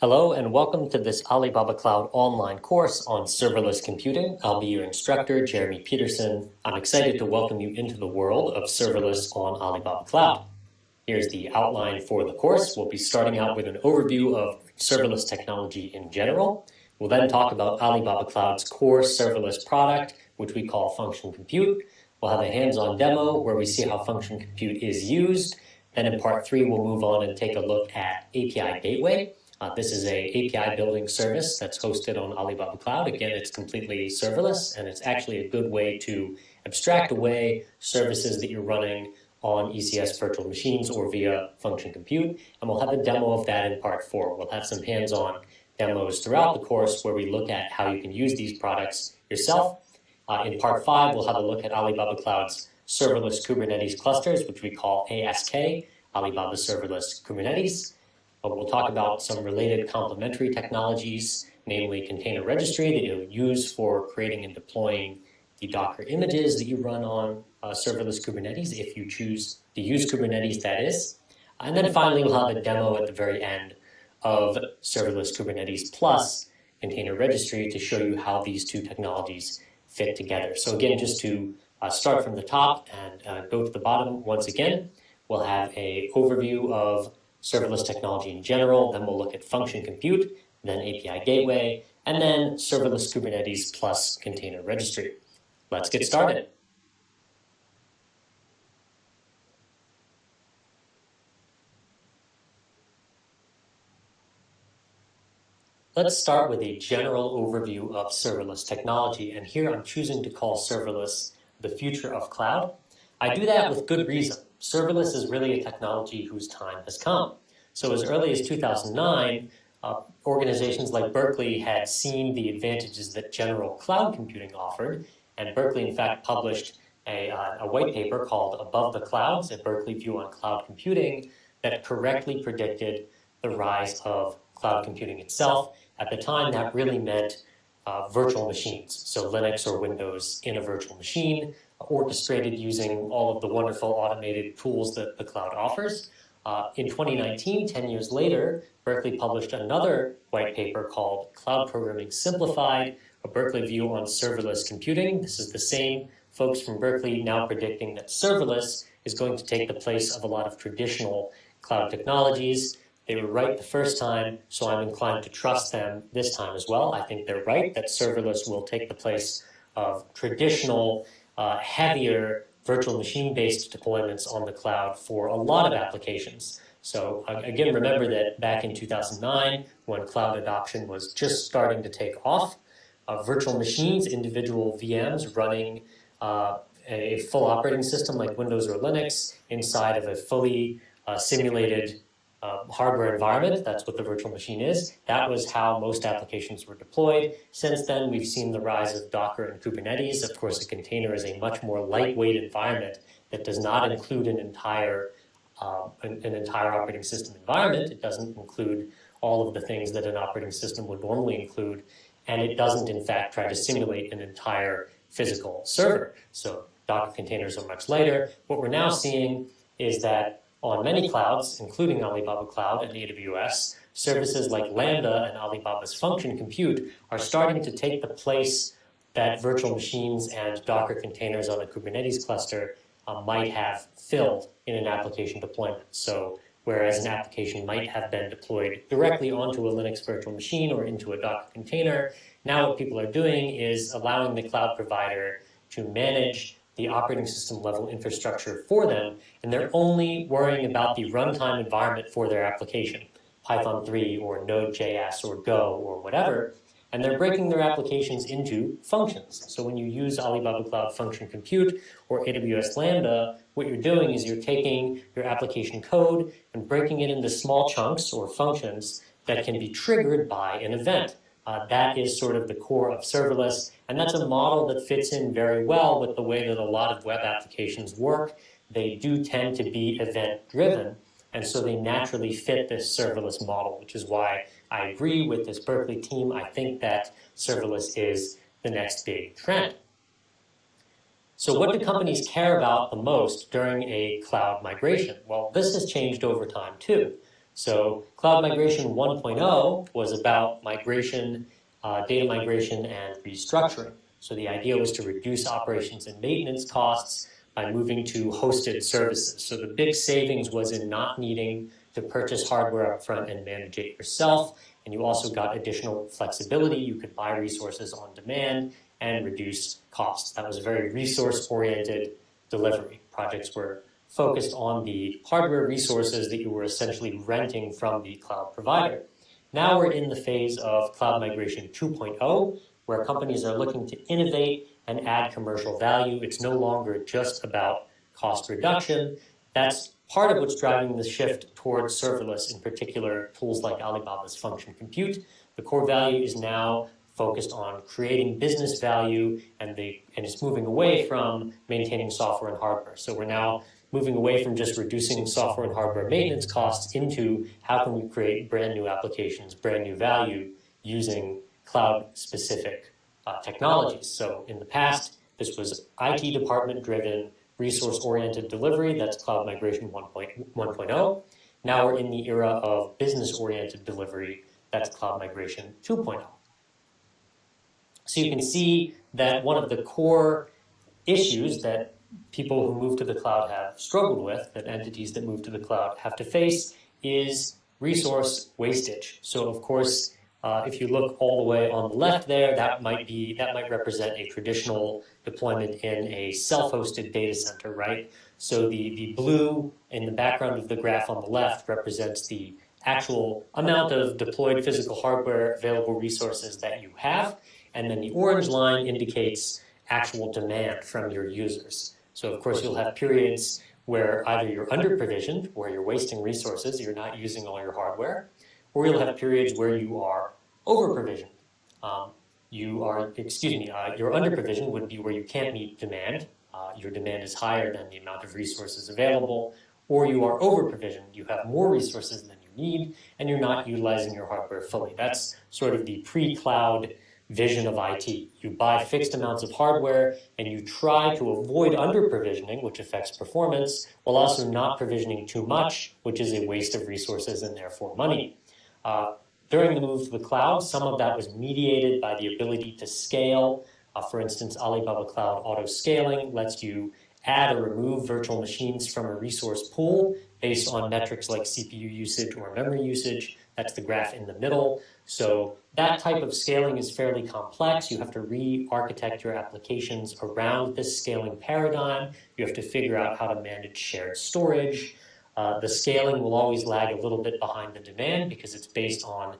Hello and welcome to this Alibaba Cloud online course on serverless computing. I'll be your instructor, Jeremy Peterson. I'm excited to welcome you into the world of serverless on Alibaba Cloud. Here's the outline for the course. We'll be starting out with an overview of serverless technology in general. We'll then talk about Alibaba Cloud's core serverless product, which we call Function Compute. We'll have a hands-on demo where we see how Function Compute is used. Then in part 3, we'll move on and take a look at API Gateway. This is a API building service that's hosted on Alibaba Cloud. Again, it's completely serverless, and it's actually a good way to abstract away services that you're running on ECS virtual machines or via Function Compute. And we'll have a demo of that in part 4. We'll have some hands-on demos throughout the course where we look at how you can use these products yourself. In part 5, we'll have a look at Alibaba Cloud's serverless Kubernetes clusters, which we call ASK, Alibaba Serverless Kubernetes. We'll talk about some related complementary technologies, namely container registry that you'll use for creating and deploying the Docker images that you run on serverless Kubernetes, if you choose to use Kubernetes, that is. And then finally, we'll have a demo at the very end of serverless Kubernetes plus container registry to show you how these two technologies fit together. So again, just to start from the top and go to the bottom once again, we'll have an overview of serverless technology in general, then we'll look at Function Compute, then API Gateway, and then serverless Kubernetes plus container registry. Let's get started. Let's start with a general overview of serverless technology, and here I'm choosing to call serverless the future of cloud. I do that with good reason. Serverless is really a technology whose time has come. So as early as 2009, organizations like Berkeley had seen the advantages that general cloud computing offered, and Berkeley in fact published a white paper called Above the Clouds, a Berkeley view on cloud computing, that correctly predicted the rise of cloud computing itself. At the time, that really meant virtual machines, so Linux or Windows in a virtual machine, orchestrated using all of the wonderful automated tools that the cloud offers. In 2019, 10 years later, Berkeley published another white paper called Cloud Programming Simplified, a Berkeley view on serverless computing. This is the same folks from Berkeley now predicting that serverless is going to take the place of a lot of traditional cloud technologies. They were right the first time, so I'm inclined to trust them this time as well. I think they're right that serverless will take the place of traditional, heavier virtual machine-based deployments on the cloud for a lot of applications. So again, remember that back in 2009, when cloud adoption was just starting to take off, virtual machines, individual VMs running a full operating system like Windows or Linux inside of a fully simulated hardware environment, that's what the virtual machine is. That was how most applications were deployed. Since then, we've seen the rise of Docker and Kubernetes. Of course, a container is a much more lightweight environment that does not include an entire operating system environment. It doesn't include all of the things that an operating system would normally include, and it doesn't, in fact, try to simulate an entire physical server. So Docker containers are much lighter. What we're now seeing is that on many clouds, including Alibaba Cloud and AWS, services like Lambda and Alibaba's Function Compute are starting to take the place that virtual machines and Docker containers on a Kubernetes cluster might have filled in an application deployment. So whereas an application might have been deployed directly onto a Linux virtual machine or into a Docker container, now what people are doing is allowing the cloud provider to manage the operating system level infrastructure for them, and they're only worrying about the runtime environment for their application, Python 3 or Node.js or Go or whatever, and they're breaking their applications into functions. So when you use Alibaba Cloud Function Compute or AWS Lambda, what you're doing is you're taking your application code and breaking it into small chunks or functions that can be triggered by an event. That is sort of the core of serverless, and that's a model that fits in very well with the way that a lot of web applications work. They do tend to be event-driven, and so they naturally fit this serverless model, which is why I agree with this Berkeley team. I think that serverless is the next big trend. So what do companies care about the most during a cloud migration? Well, this has changed over time too. So Cloud Migration 1.0 was about migration, data migration, and restructuring. So the idea was to reduce operations and maintenance costs by moving to hosted services. So the big savings was in not needing to purchase hardware up front and manage it yourself. And you also got additional flexibility. You could buy resources on demand and reduce costs. That was a very resource-oriented delivery. Projects were focused on the hardware resources that you were essentially renting from the cloud provider. Now we're in the phase of Cloud Migration 2.0, where companies are looking to innovate and add commercial value. It's no longer just about cost reduction. That's part of what's driving the shift towards serverless, in particular tools like Alibaba's function compute. The core value is now focused on creating business value, and it's moving away from maintaining software and hardware. So we're now moving away from just reducing software and hardware maintenance costs into how can we create brand new applications, brand new value using cloud-specific technologies. So in the past, this was IT department-driven, resource-oriented delivery. That's Cloud Migration 1.0. Now we're in the era of business-oriented delivery. That's Cloud Migration 2.0. So you can see that one of the core issues that people who move to the cloud have struggled with, that entities that move to the cloud have to face, is resource wastage. So of course, if you look all the way on the left there, that might represent a traditional deployment in a self-hosted data center, right? So the blue in the background of the graph on the left represents the actual amount of deployed physical hardware, available resources that you have, and then the orange line indicates actual demand from your users. So of course, you'll have periods where either you're under-provisioned, where you're wasting resources, you're not using all your hardware, or you'll have periods where you are over-provisioned. Your under-provision would be where you can't meet demand. Your demand is higher than the amount of resources available, or you are over-provisioned. You have more resources than you need, and you're not utilizing your hardware fully. That's sort of the pre-cloud vision of IT. You buy fixed amounts of hardware and you try to avoid under-provisioning, which affects performance, while also not provisioning too much, which is a waste of resources and therefore money. During the move to the cloud, some of that was mediated by the ability to scale. For instance, Alibaba Cloud Auto Scaling lets you add or remove virtual machines from a resource pool based on metrics like CPU usage or memory usage. That's the graph in the middle. So that type of scaling is fairly complex. You have to re-architect your applications around this scaling paradigm. You have to figure out how to manage shared storage. The scaling will always lag a little bit behind the demand because it's based on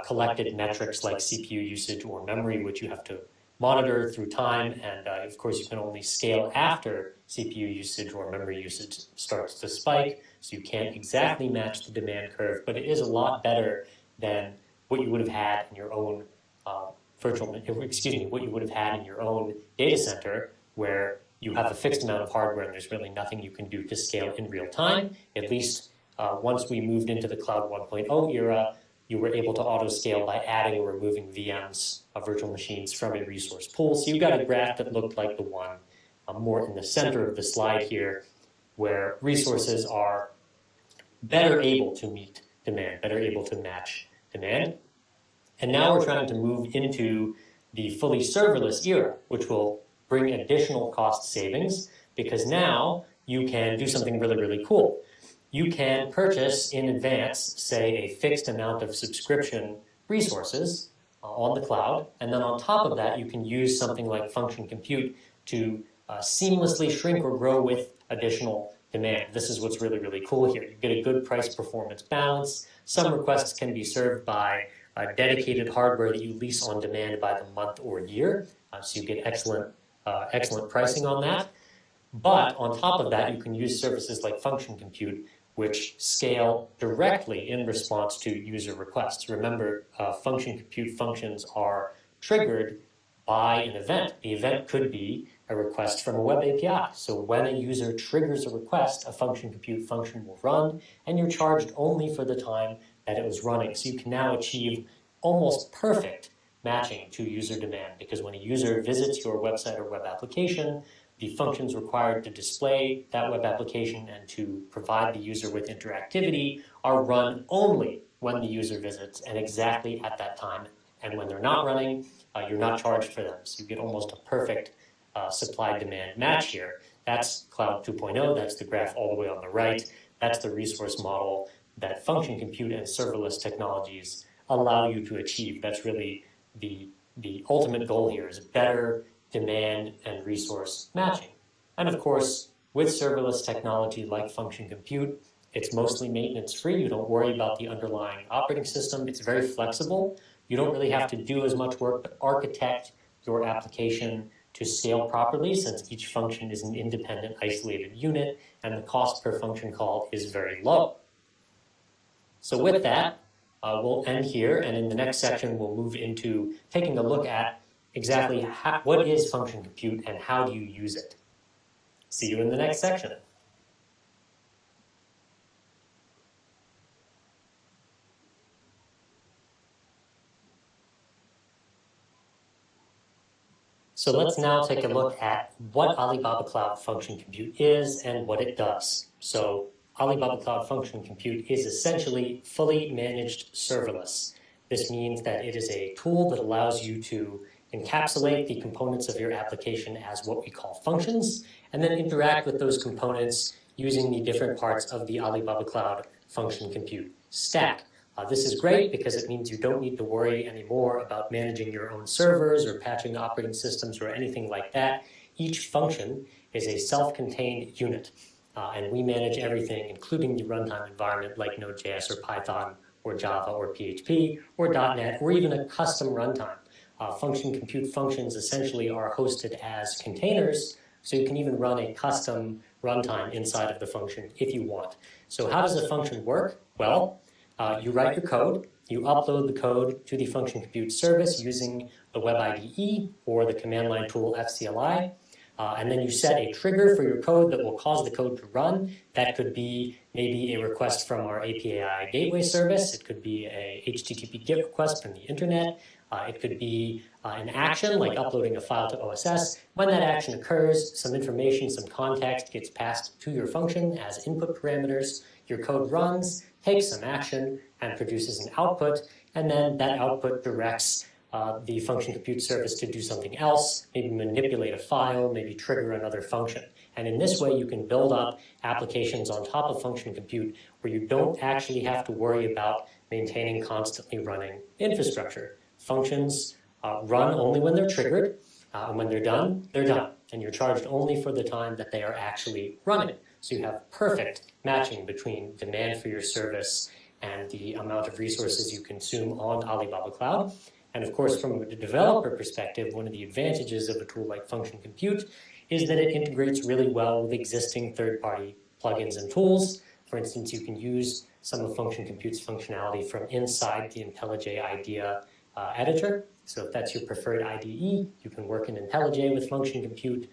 collected metrics like CPU usage or memory, which you have to monitor through time. And of course, you can only scale after CPU usage or memory usage starts to spike. So you can't exactly match the demand curve, but it is a lot better than what you would have had in your own what you would have had in your own data center, where you have a fixed amount of hardware and there's really nothing you can do to scale in real time. At least once we moved into the Cloud 1.0 era, you were able to auto-scale by adding or removing VMs, virtual machines, from a resource pool. So you got a graph that looked like the one more in the center of the slide here, where resources are better able to meet demand, better able to match demand. And now we're trying to move into the fully serverless era, which will bring additional cost savings, because now you can do something really, really cool. You can purchase in advance, say, a fixed amount of subscription resources on the cloud, and then on top of that, you can use something like function compute to seamlessly shrink or grow with additional demand. This is what's really, really cool here. You get a good price-performance balance. Some requests can be served by dedicated hardware that you lease on demand by the month or year, so you get excellent pricing on that. But on top of that, you can use services like function compute, which scale directly in response to user requests. Remember, function compute functions are triggered by an event. The event could be a request from a web API. So when a user triggers a request, a function compute function will run, and you're charged only for the time that it was running. So you can now achieve almost perfect matching to user demand, because when a user visits your website or web application, the functions required to display that web application and to provide the user with interactivity are run only when the user visits and exactly at that time. And when they're not running, you're not charged for them. So you get almost a perfect supply-demand match here. That's Cloud 2.0. That's the graph all the way on the right. That's the resource model that function compute and serverless technologies allow you to achieve. That's really the ultimate goal here, is better demand and resource matching. And of course, with serverless technology like function compute, it's mostly maintenance free. You don't worry about the underlying operating system. It's very flexible. You don't really have to do as much work, but architect your application to scale properly, since each function is an independent, isolated unit, and the cost per function call is very low. So with that, we'll end here, and in the next section, we'll move into taking a look at exactly what is function compute and how do you use it. See you in the next section. So let's now take a look at what Alibaba Cloud Function Compute is and what it does. So Alibaba Cloud Function Compute is essentially fully managed serverless. This means that it is a tool that allows you to encapsulate the components of your application as what we call functions, and then interact with those components using the different parts of the Alibaba Cloud Function Compute stack. This is great because it means you don't need to worry anymore about managing your own servers or patching operating systems or anything like that. Each function is a self-contained unit, and we manage everything, including the runtime environment like Node.js or Python or Java or PHP or .NET or even a custom runtime. Function compute functions essentially are hosted as containers, so you can even run a custom runtime inside of the function if you want. So how does a function work? Well, you write your code, you upload the code to the function compute service using the web IDE or the command line tool FCLI, and then you set a trigger for your code that will cause the code to run. That could be maybe a request from our API gateway service. It could be a HTTP GET request from the internet. It could be an action like uploading a file to OSS. When that action occurs, some information, some context gets passed to your function as input parameters. Your code runs, takes some action, and produces an output, and then that output directs the function compute service to do something else, maybe manipulate a file, maybe trigger another function. And in this way, you can build up applications on top of function compute where you don't actually have to worry about maintaining constantly running infrastructure. Functions run only when they're triggered, and when they're done, and you're charged only for the time that they are actually running. So you have perfect matching between demand for your service and the amount of resources you consume on Alibaba Cloud. And of course, from a developer perspective, one of the advantages of a tool like Function Compute is that it integrates really well with existing third-party plugins and tools. For instance, you can use some of Function Compute's functionality from inside the IntelliJ IDEA editor. So if that's your preferred IDE, you can work in IntelliJ with Function Compute.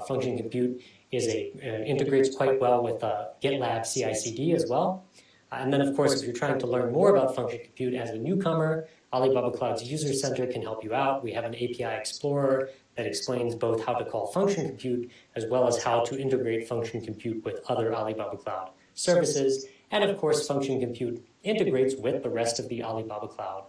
Function Compute integrates quite well with GitLab CI/CD as well. And then, of course, if you're trying to learn more about Function Compute as a newcomer, Alibaba Cloud's User Center can help you out. We have an API Explorer that explains both how to call Function Compute as well as how to integrate Function Compute with other Alibaba Cloud services. And of course, Function Compute integrates with the rest of the Alibaba Cloud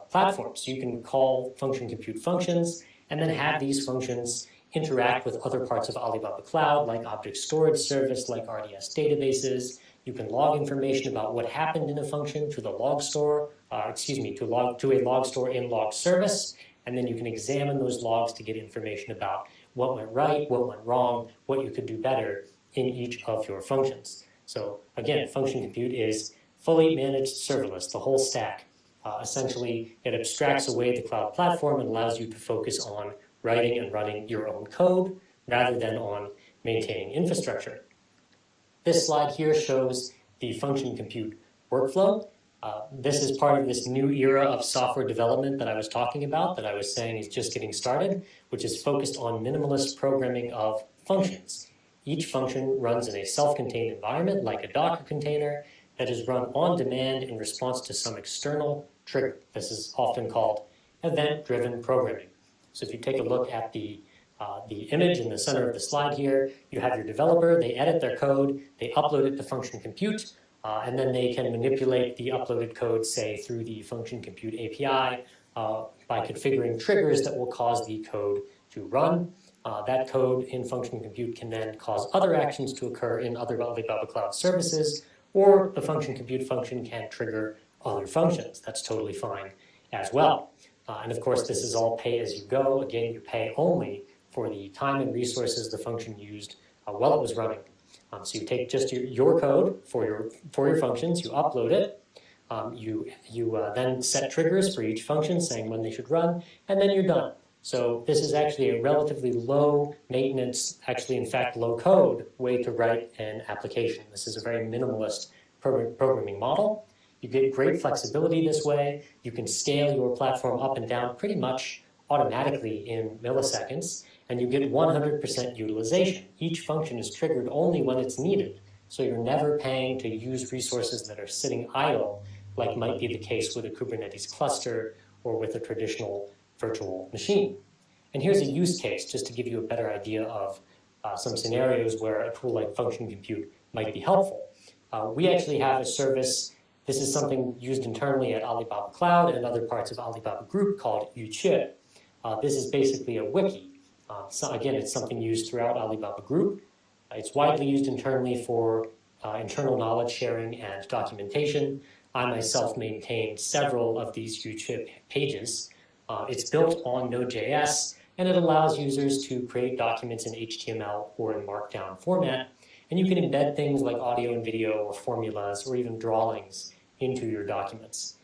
platform. So you can call Function Compute functions and then have these functions interact with other parts of Alibaba Cloud, like object storage service, like RDS databases. You can log information about what happened in a function to the log store, to a log store in log service, and then you can examine those logs to get information about what went right, what went wrong, what you could do better in each of your functions. So again, Function Compute is fully managed serverless, the whole stack. Essentially, it abstracts away the cloud platform and allows you to focus on writing and running your own code rather than on maintaining infrastructure. This slide here shows the Function Compute workflow. This is part of this new era of software development that I was talking about, that I was saying is just getting started, which is focused on minimalist programming of functions. Each function runs in a self-contained environment, like a Docker container, that is run on demand in response to some external trigger. This is often called event-driven programming. So if you take a look at the the image in the center of the slide here. You have your developer, they edit their code, they upload it to function compute, and then they can manipulate the uploaded code, say, through the function compute API by configuring triggers that will cause the code to run. That code in function compute can then cause other actions to occur in other Alibaba Cloud services, or the function compute function can trigger other functions. That's totally fine as well. And of course, this is all pay as you go. Again, you pay only for the time and resources the function used while it was running. So you take just your code for your functions, you upload it, you then set triggers for each function saying when they should run, and then you're done. So this is actually a relatively low maintenance, actually in fact low code way to write an application. This is a very minimalist programming model. You get great flexibility this way. You can scale your platform up and down pretty much automatically in milliseconds, and you get 100% utilization. Each function is triggered only when it's needed, so you're never paying to use resources that are sitting idle, like might be the case with a Kubernetes cluster or with a traditional virtual machine. And here's a use case, just to give you a better idea of some scenarios where a tool like function compute might be helpful. We actually have a service. This is something used internally at Alibaba Cloud and other parts of Alibaba Group called Yuqie. This is basically a wiki. So again, it's something used throughout Alibaba Group. It's widely used internally for internal knowledge sharing and documentation. I myself maintain several of these Yuqie pages. It's built on Node.js, and it allows users to create documents in HTML or in Markdown format. And you can embed things like audio and video or formulas or even drawings into your documents.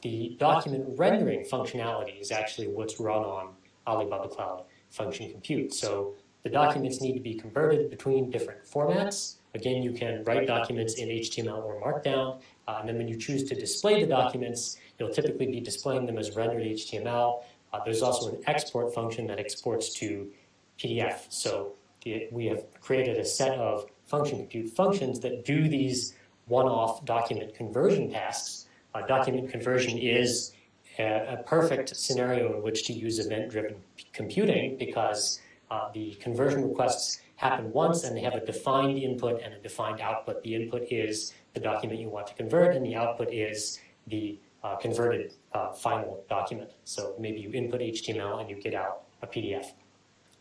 The document rendering functionality is actually what's run on Alibaba Cloud Function Compute. So the documents need to be converted between different formats. Again, you can write documents in HTML or Markdown, and then when you choose to display the documents, you'll typically be displaying them as rendered HTML. There's also an export function that exports to PDF. So we have created a set of function compute functions that do these one-off document conversion tasks. Document conversion is a perfect scenario in which to use event-driven computing because the conversion requests happen once and they have a defined input and a defined output. The input is the document you want to convert and the output is the converted final document. So maybe you input HTML and you get out a PDF.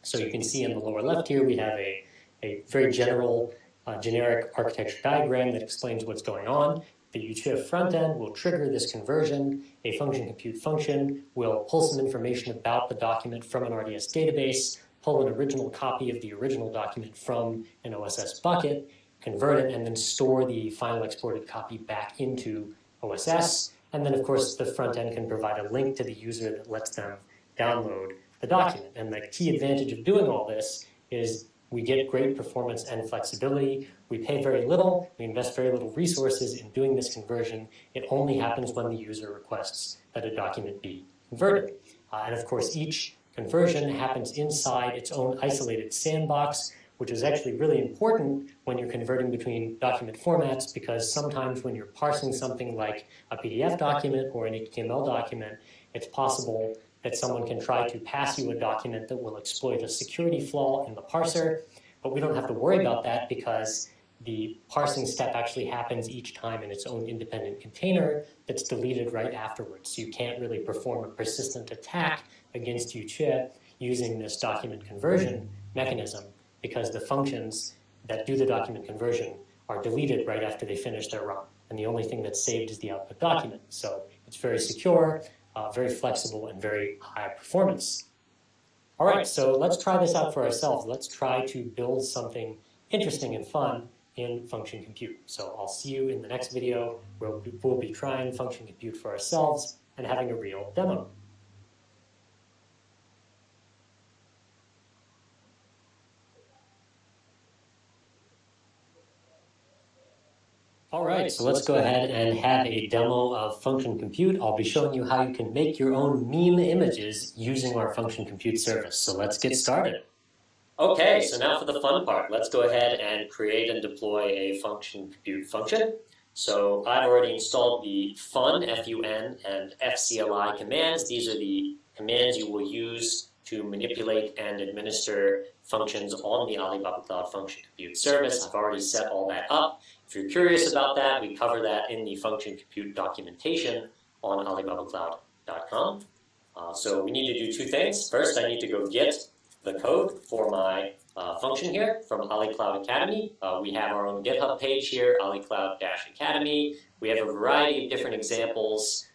So you can see in the lower left here, we have a very general, generic architecture diagram that explains what's going on. The Yuqie front end will trigger this conversion. A function compute function will pull some information about the document from an RDS database, pull an original copy of the original document from an OSS bucket, convert it, and then store the final exported copy back into OSS. And then, of course, the front end can provide a link to the user that lets them download the document. And the key advantage of doing all this is we get great performance and flexibility. We pay very little. We invest very little resources in doing this conversion. It only happens when the user requests that a document be converted. And of course, each conversion happens inside its own isolated sandbox, which is actually really important when you're converting between document formats, because sometimes when you're parsing something like a PDF document or an HTML document, it's possible that someone can try to pass you a document that will exploit a security flaw in the parser, but we don't have to worry about that because the parsing step actually happens each time in its own independent container that's deleted right afterwards. So you can't really perform a persistent attack against Yuqie using this document conversion mechanism because the functions that do the document conversion are deleted right after they finish their run. And the only thing that's saved is the output document. So it's very secure, very flexible, and very high performance. All right, so let's try this out for ourselves. Let's try to build something interesting and fun in function compute. So I'll see you in the next video where we'll be trying function compute for ourselves and having a real demo. All right, so let's go ahead and have a demo of function compute. I'll be showing you how you can make your own meme images using our function compute service. So let's get started. Okay, so now for the fun part. Let's go ahead and create and deploy a function compute function. So I've already installed the fun, F-U-N, and FCLI commands. These are the commands you will use to manipulate and administer functions on the Alibaba Cloud Function Compute service. I've already set all that up. If you're curious about that, we cover that in the Function Compute documentation on alibabacloud.com. So we need to do two things. First, I need to go get the code for my function here from AliCloud Academy. We have our own GitHub page here, AliCloud-Academy. We have a variety of different examples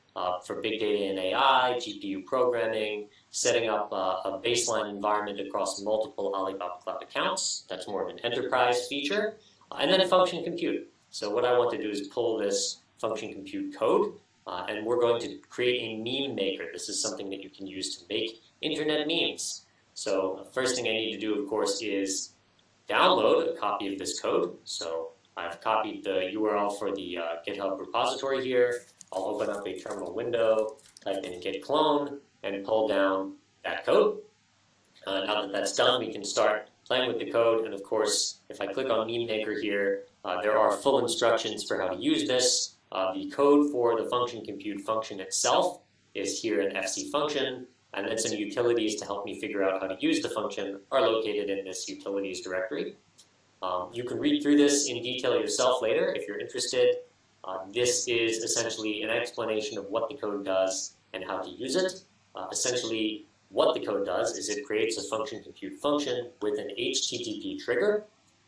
for big data and AI, GPU programming, setting up a baseline environment across multiple Alibaba Cloud accounts. That's more of an enterprise feature. And then function compute. So what I want to do is pull this function compute code, and we're going to create a meme maker. This is something that you can use to make internet memes. So the first thing I need to do, of course, is download a copy of this code. So I've copied the URL for the GitHub repository here. I'll open up a terminal window, type in git clone, and pull down that code. Now that that's done, we can start playing with the code. And of course, if I click on Meme Maker here, there are full instructions for how to use this. The code for the function compute function itself is here in FC function, and then some utilities to help me figure out how to use the function are located in this utilities directory. You can read through this in detail yourself later if you're interested. This is essentially an explanation of what the code does and how to use it. Essentially, what the code does is it creates a function compute function with an HTTP trigger.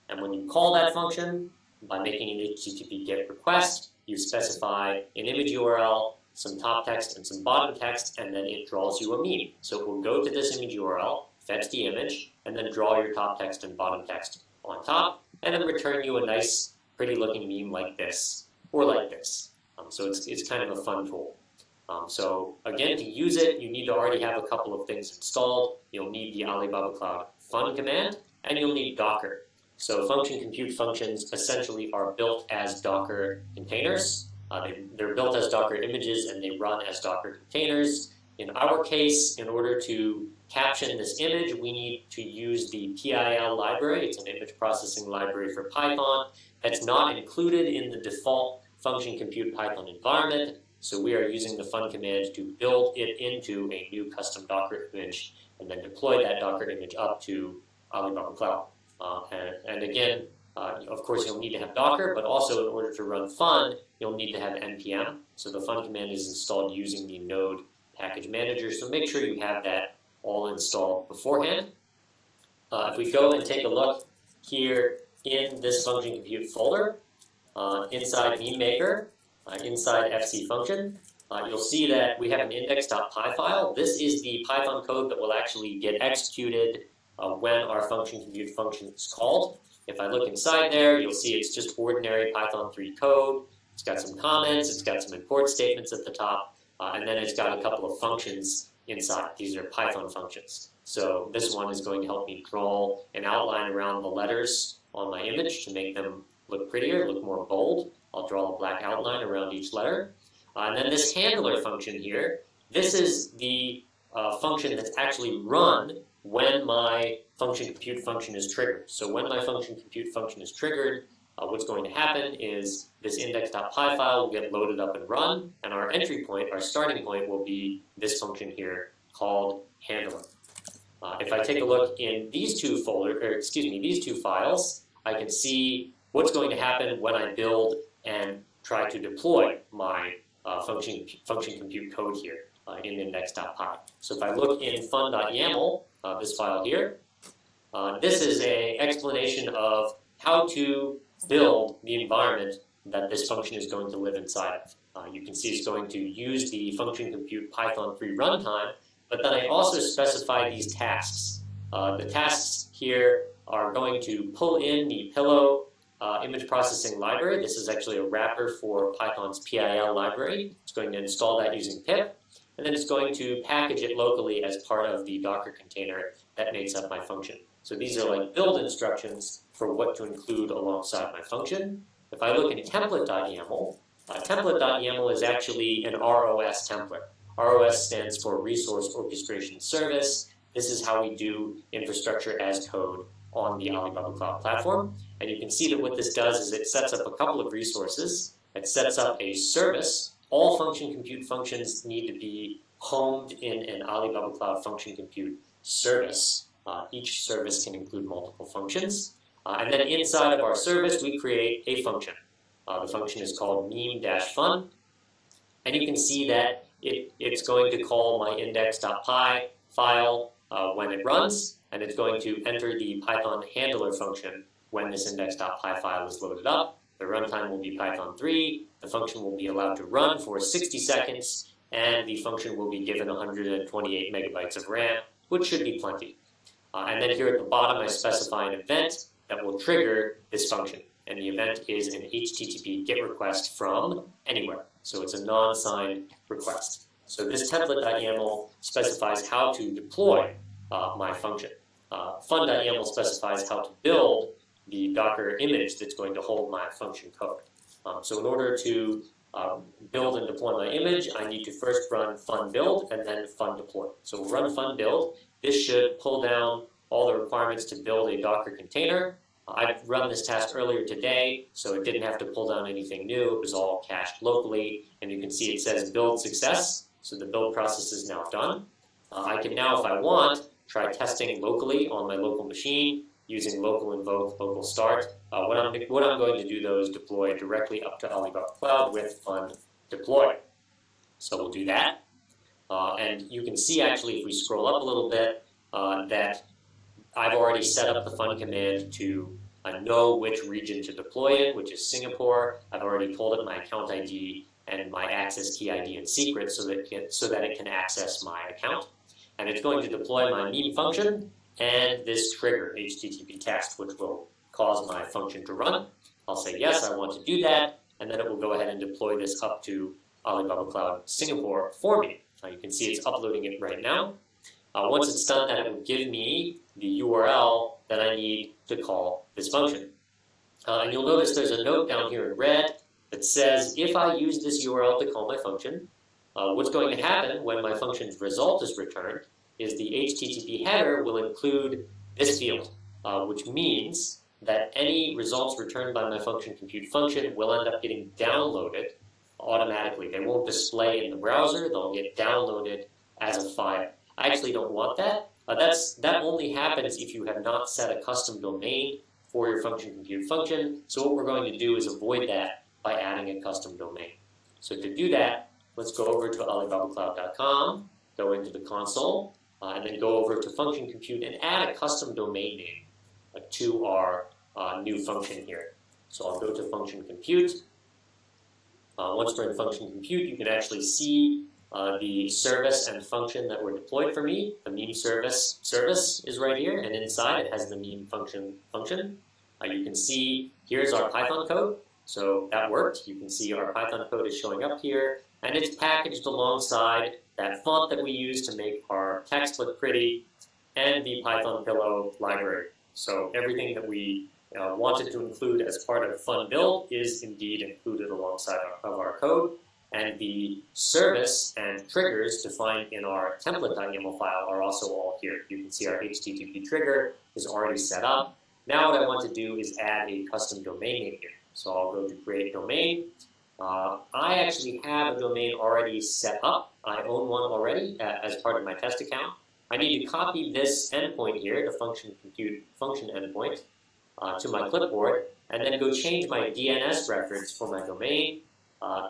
And when you call that function, by making an HTTP GET request, you specify an image URL, some top text, and some bottom text, and then it draws you a meme. So it will go to this image URL, fetch the image, and then draw your top text and bottom text on top, and then return you a nice, pretty-looking meme like this, or like this. So it's kind of a fun tool. So again, to use it, you need to already have a couple of things installed. You'll need the Alibaba Cloud Fun command, and you'll need Docker. So function compute functions essentially are built as Docker containers. They're built as Docker images, and they run as Docker containers. In our case, in order to caption this image, we need to use the PIL library. It's an image processing library for Python. That's not included in the default function compute Python environment. So we are using the fun command to build it into a new custom Docker image and then deploy that Docker image up to Alibaba Cloud. And again, of course, you'll need to have Docker, but also in order to run fun, you'll need to have npm. So the fun command is installed using the node package manager. So make sure you have that all installed beforehand. If we go and take a look here in this function compute folder, inside meme maker, inside FC function, you'll see that we have an index.py file. This is the Python code that will actually get executed when our function compute function is called. If I look inside there, you'll see it's just ordinary Python 3 code. It's got some comments, it's got some import statements at the top, and then it's got a couple of functions inside. These are Python functions. So this one is going to help me draw an outline around the letters on my image to make them look prettier, look more bold. I'll draw a black outline around each letter. And then this handler function here, this is the function that's actually run when my function compute function is triggered. So when my function compute function is triggered, what's going to happen is this index.py file will get loaded up and run, and our entry point, our starting point, will be this function here called handler. If I take a look in these two these two files, I can see what's going to happen when I build and try to deploy my function compute code here in index.py. So if I look in fun.yaml, this file here, this is an explanation of how to build the environment that this function is going to live inside of. You can see it's going to use the function compute Python 3 runtime, but then I also specify these tasks. The tasks here are going to pull in the Pillow image processing library. This is actually a wrapper for Python's PIL library. It's going to install that using pip, and then it's going to package it locally as part of the Docker container that makes up my function. So these are like build instructions for what to include alongside my function. If I look in template.yaml, template.yaml is actually an ROS template. ROS stands for Resource Orchestration Service. This is how we do infrastructure as code on the Alibaba Cloud platform. And you can see that what this does is it sets up a couple of resources. It sets up a service. All function compute functions need to be homed in an Alibaba Cloud function compute service. Each service can include multiple functions. And then inside of our service, we create a function. The function is called meme-fun. And you can see that it's going to call my index.py file when it runs, and it's going to enter the Python handler function when this index.py file is loaded up. The runtime will be Python 3, the function will be allowed to run for 60 seconds, and the function will be given 128 megabytes of RAM, which should be plenty. And then here at the bottom, I specify an event that will trigger this function. And the event is an HTTP GET request from anywhere. So it's a non-signed request. So this template.yaml specifies how to deploy my function. Fun.yaml specifies how to build the Docker image that's going to hold my function code. So in order to build and deploy my image, I need to first run fun build and then fun deploy. So we'll run fun build. This should pull down all the requirements to build a Docker container. I've run this task earlier today, so it didn't have to pull down anything new. It was all cached locally, and you can see it says build success. So the build process is now done. I can now, if I want, try testing locally on my local machine using local invoke, local start. What I'm going to do, though, is deploy directly up to Alibaba Cloud with fun deploy. So we'll do that. And you can see, actually, if we scroll up a little bit, that I've already set up the fun command to know which region to deploy in, which is Singapore. I've already told it my account ID and my access key ID and secret so that it can access my account. And it's going to deploy my meme function and this trigger HTTP test, which will cause my function to run. I'll say, yes, I want to do that. And then it will go ahead and deploy this up to Alibaba Cloud Singapore for me. You can see it's uploading it right now. Once it's done, then it will give me the URL that I need to call this function. And you'll notice there's a note down here in red that says, if I use this URL to call my function, what's going to happen when my function's result is returned is the HTTP header will include this field, which means that any results returned by my function compute function will end up getting downloaded automatically. They won't display in the browser, they'll get downloaded as a file. I actually don't want that. That only happens if you have not set a custom domain for your function compute function. So what we're going to do is avoid that by adding a custom domain. So to do that, let's go over to alibabacloud.com, go into the console, and then go over to function compute and add a custom domain name to our new function here. So I'll go to function compute. Once we're in function compute, you can actually see the service and function that were deployed for me. The meme service is right here, and inside it has the meme function. You can see here's our Python code, so that worked. You can see our Python code is showing up here, and it's packaged alongside that font that we use to make our text look pretty, and the Python pillow library. So everything that we wanted to include as part of fun build is indeed included alongside of our code. And the service and triggers defined in our template.yaml file are also all here. You can see our HTTP trigger is already set up. Now what I want to do is add a custom domain name here. So I'll go to create domain. I actually have a domain already set up. I own one already as part of my test account. I need to copy this endpoint here, the function compute function endpoint, to my clipboard, and then go change my DNS records for my domain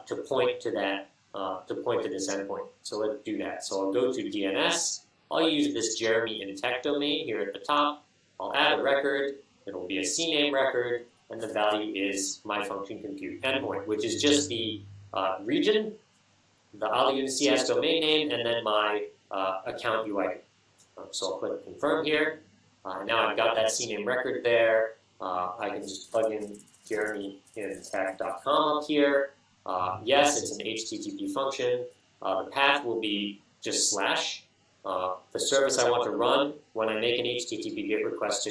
to point to this endpoint. So let's do that. So I'll go to DNS. I'll use this Jeremy in Tech domain here at the top. I'll add a record. It'll be a CNAME record, and the value is my function compute endpoint, which is just the region, the AliUniCS domain name, and then my account UID. So I'll click confirm here. Now I've got that CNAME record there. I can just plug in jeremyintech.com up here. Yes, it's an HTTP function. The path will be just slash. The service I want to run when I make an HTTP GET request to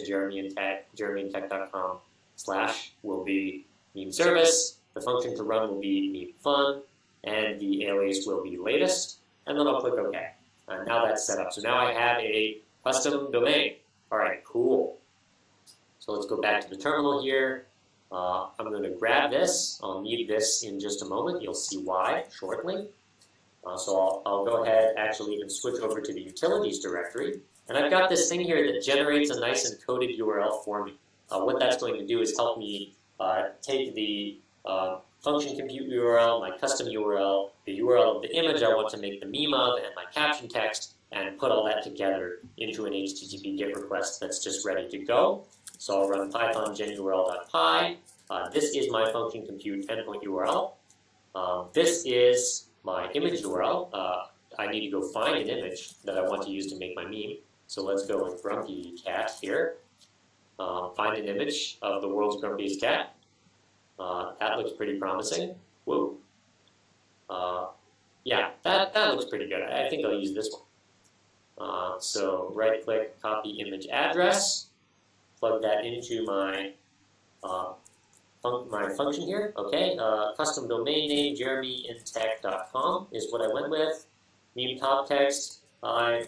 jeremyintech.com slash will be meme service. The function to run will be meme fun, and the alias will be latest. And then I'll click OK. Now that's set up. So now I have a custom domain. All right, cool. So let's go back to the terminal here. I'm going to grab this. I'll need this in just a moment. You'll see why shortly. So I'll go ahead actually and switch over to the utilities directory. And I've got this thing here that generates a nice encoded URL for me. What that's going to do is help me take the function compute URL, my custom URL, the URL of the image I want to make the meme of, and my caption text, and put all that together into an HTTP GET request that's just ready to go. So I'll run python genurl.py. This is my function compute endpoint URL. This is my image URL. I need to go find an image that I want to use to make my meme. So let's go with Grumpy Cat here. Find an image of the world's grumpiest cat. That looks pretty promising. Whoa. Yeah, that looks pretty good. I think I'll use this one. So right-click, copy image address, plug that into my function here. Okay, custom domain name jeremyintech.com is what I went with. Meme top text. I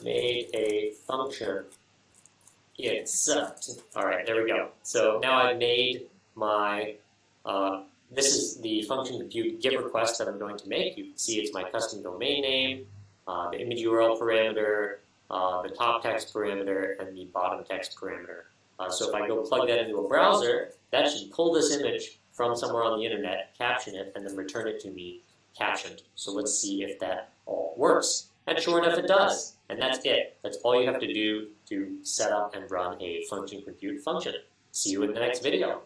made a function. It sucked. All right, there we go. So now I've made my, this is the function compute GET request that I'm going to make. You can see it's my custom domain name, the image URL parameter, the top text parameter, and the bottom text parameter. So if I go plug that into a browser, that should pull this image from somewhere on the internet, caption it, and then return it to me captioned. So let's see if that all works. And sure enough, it does. And that's it. That's all you have to do to set up and run a function compute function. See you in the next video.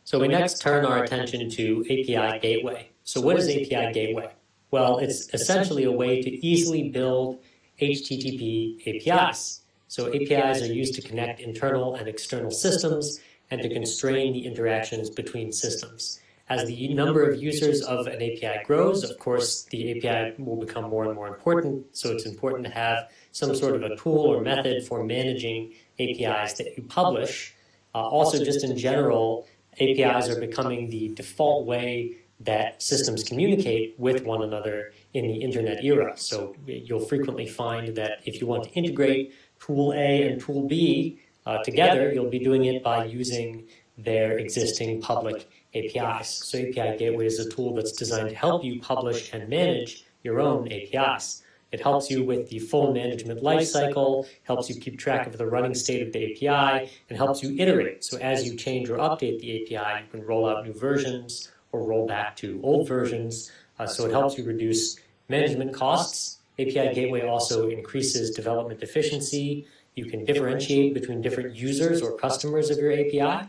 So we next turn our attention to API Gateway. So what is API Gateway? Well, it's essentially a way to easily build HTTP APIs. So APIs are used to connect internal and external systems and to constrain the interactions between systems. As the number of users of an API grows, of course, the API will become more and more important. So it's important to have some sort of a tool or method for managing APIs that you publish. Also, just in general, APIs are becoming the default way that systems communicate with one another in the internet era. So you'll frequently find that if you want to integrate tool A and tool B together, you'll be doing it by using their existing public APIs. So API Gateway is a tool that's designed to help you publish and manage your own APIs. It helps you with the full management lifecycle, helps you keep track of the running state of the API, and helps you iterate. So as you change or update the API, you can roll out new versions or roll back to old versions. So it helps you reduce management costs. API Gateway also increases development efficiency. You can differentiate between different users or customers of your API.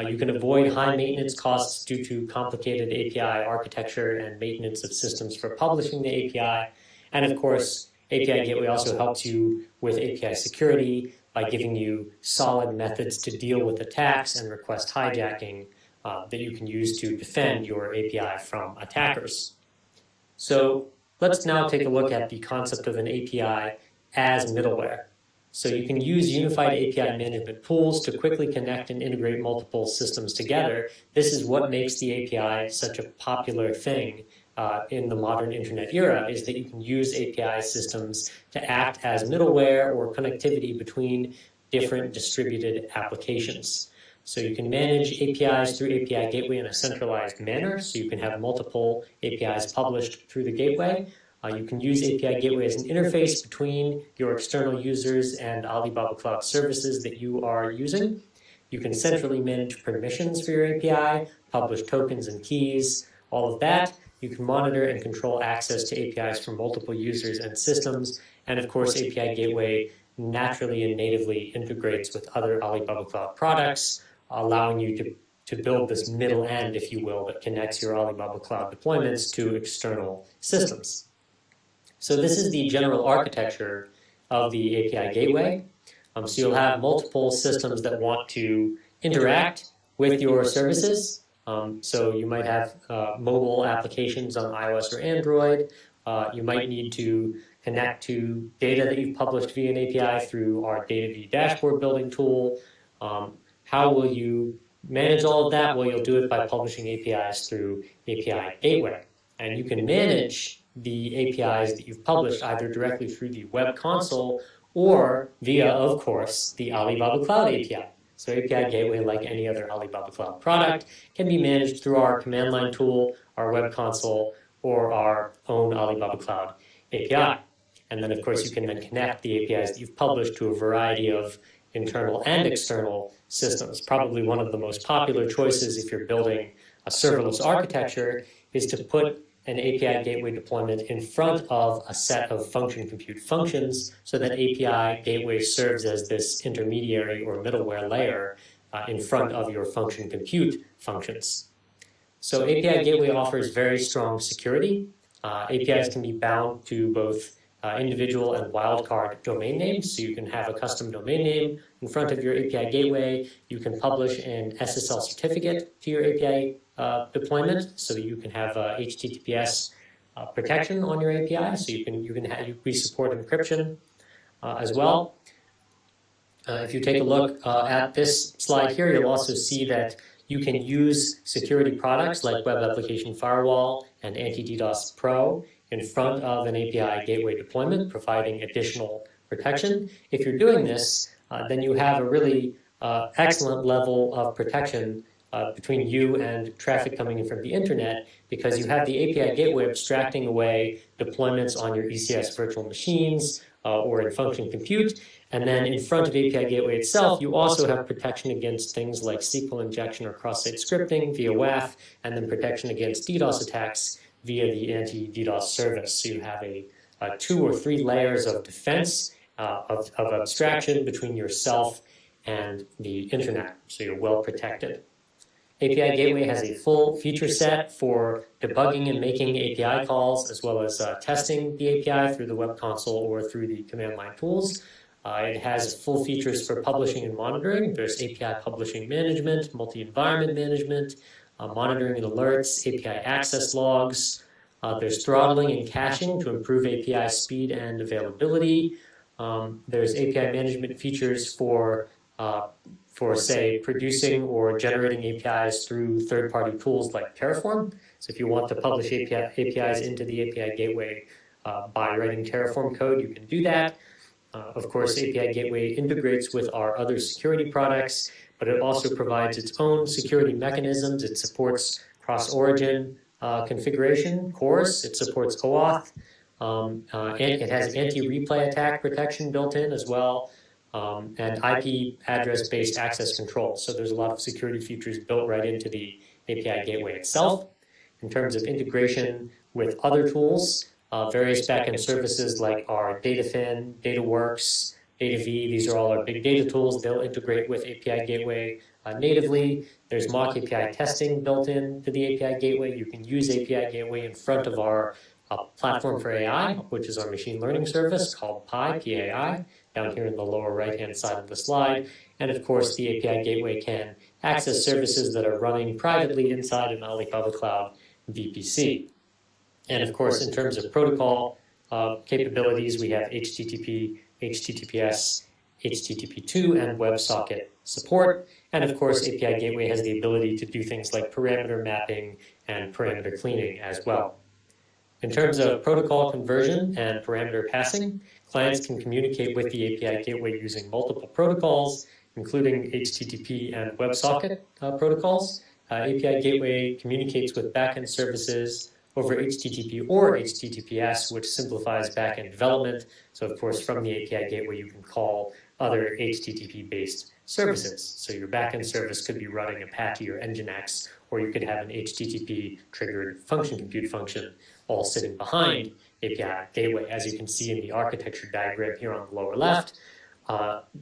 You can avoid high maintenance costs due to complicated API architecture and maintenance of systems for publishing the API. And of course, API Gateway also helps you with API security by giving you solid methods to deal with attacks and request hijacking that you can use to defend your API from attackers. So let's now take a look at the concept of an API as middleware. So you can use unified API management tools to quickly connect and integrate multiple systems together. This is what makes the API such a popular thing in the modern internet era, is that you can use API systems to act as middleware or connectivity between different distributed applications. So you can manage APIs through API Gateway in a centralized manner, so you can have multiple APIs published through the gateway. You can use API Gateway as an interface between your external users and Alibaba Cloud services that you are using. You can centrally manage permissions for your API, publish tokens and keys, all of that. You can monitor and control access to APIs from multiple users and systems. And of course, API Gateway naturally and natively integrates with other Alibaba Cloud products, allowing you to build this middle end, if you will, that connects your Alibaba Cloud deployments to external systems. So this is the general architecture of the API Gateway. So you'll have multiple systems that want to interact with your services. So you might have mobile applications on iOS or Android. You might need to connect to data that you've published via an API through our DataView dashboard building tool. How will you manage all of that? Well, you'll do it by publishing APIs through API Gateway. And you can manage the APIs that you've published either directly through the web console or via, of course, the Alibaba Cloud API. So API Gateway, like any other Alibaba Cloud product, can be managed through our command line tool, our web console, or our own Alibaba Cloud API. And then, of course, you can then connect the APIs that you've published to a variety of internal and external systems. Probably one of the most popular choices if you're building a serverless architecture is to put an API gateway deployment in front of a set of function compute functions so that API gateway serves as this intermediary or middleware layer in front of your function compute functions. So API gateway offers very strong security. APIs can be bound to both individual and wildcard domain names. So you can have a custom domain name in front of your API gateway. You can publish an SSL certificate to your API deployment so that you can have HTTPS protection on your API. So we support encryption as well. If you take a look at this slide here, you'll also see that you can use security products like Web Application Firewall and Anti-DDoS Pro in front of an API gateway deployment, providing additional protection. If you're doing this, then you have a really excellent level of protection between you and traffic coming in from the internet, because you have the API gateway abstracting away deployments on your ECS virtual machines or in function compute. And then in front of API gateway itself, you also have protection against things like SQL injection or cross-site scripting via WAF, and then protection against DDoS attacks via the anti-DDoS service. So you have a 2 or 3 layers of defense of abstraction between yourself and the internet, so you're well protected. API Gateway has a full feature set for debugging and making API calls, as well as testing the API through the web console or through the command line tools. It has full features for publishing and monitoring. There's API publishing management, multi-environment management, monitoring and alerts, API access logs. There's throttling and caching to improve API speed and availability. There's API management features for say, producing or generating APIs through third-party tools like Terraform. So if you want to publish APIs into the API Gateway by writing Terraform code, you can do that. Of course, API Gateway integrates with our other security products, but it also provides its own security mechanisms. It supports cross-origin configuration, CORS. It supports OAuth. And it has anti-replay attack protection built in as well. And IP address-based access control. So there's a lot of security features built right into the API Gateway itself. In terms of integration with other tools, various backend services like our DataFin, DataWorks, DataV, these are all our big data tools. They'll integrate with API Gateway natively. There's mock API testing built into the API Gateway. You can use API Gateway in front of our platform for AI, which is our machine learning service called PAI, down here in the lower right-hand side of the slide. And of course, the API Gateway can access services that are running privately inside an Alibaba Cloud VPC. And of course, in terms of protocol capabilities, we have HTTP, HTTPS, HTTP2, and WebSocket support. And of course, API Gateway has the ability to do things like parameter mapping and parameter cleaning as well. In terms of protocol conversion and parameter passing, clients can communicate with the API Gateway using multiple protocols, including HTTP and WebSocket protocols. API Gateway communicates with backend services over HTTP or HTTPS, which simplifies backend development. So of course, from the API Gateway, you can call other HTTP-based services. So your backend service could be running Apache or Nginx, or you could have an HTTP-triggered function compute function all sitting behind API Gateway. As you can see in the architecture diagram here on the lower left,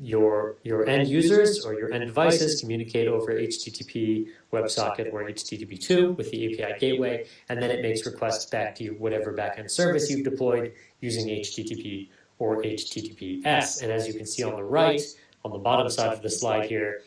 your end users or your end devices communicate over HTTP, WebSocket, or HTTP2 with the API Gateway, and then it makes requests back to you, whatever backend service you've deployed using HTTP or HTTPS. And as you can see on the right, on the bottom side of the slide here,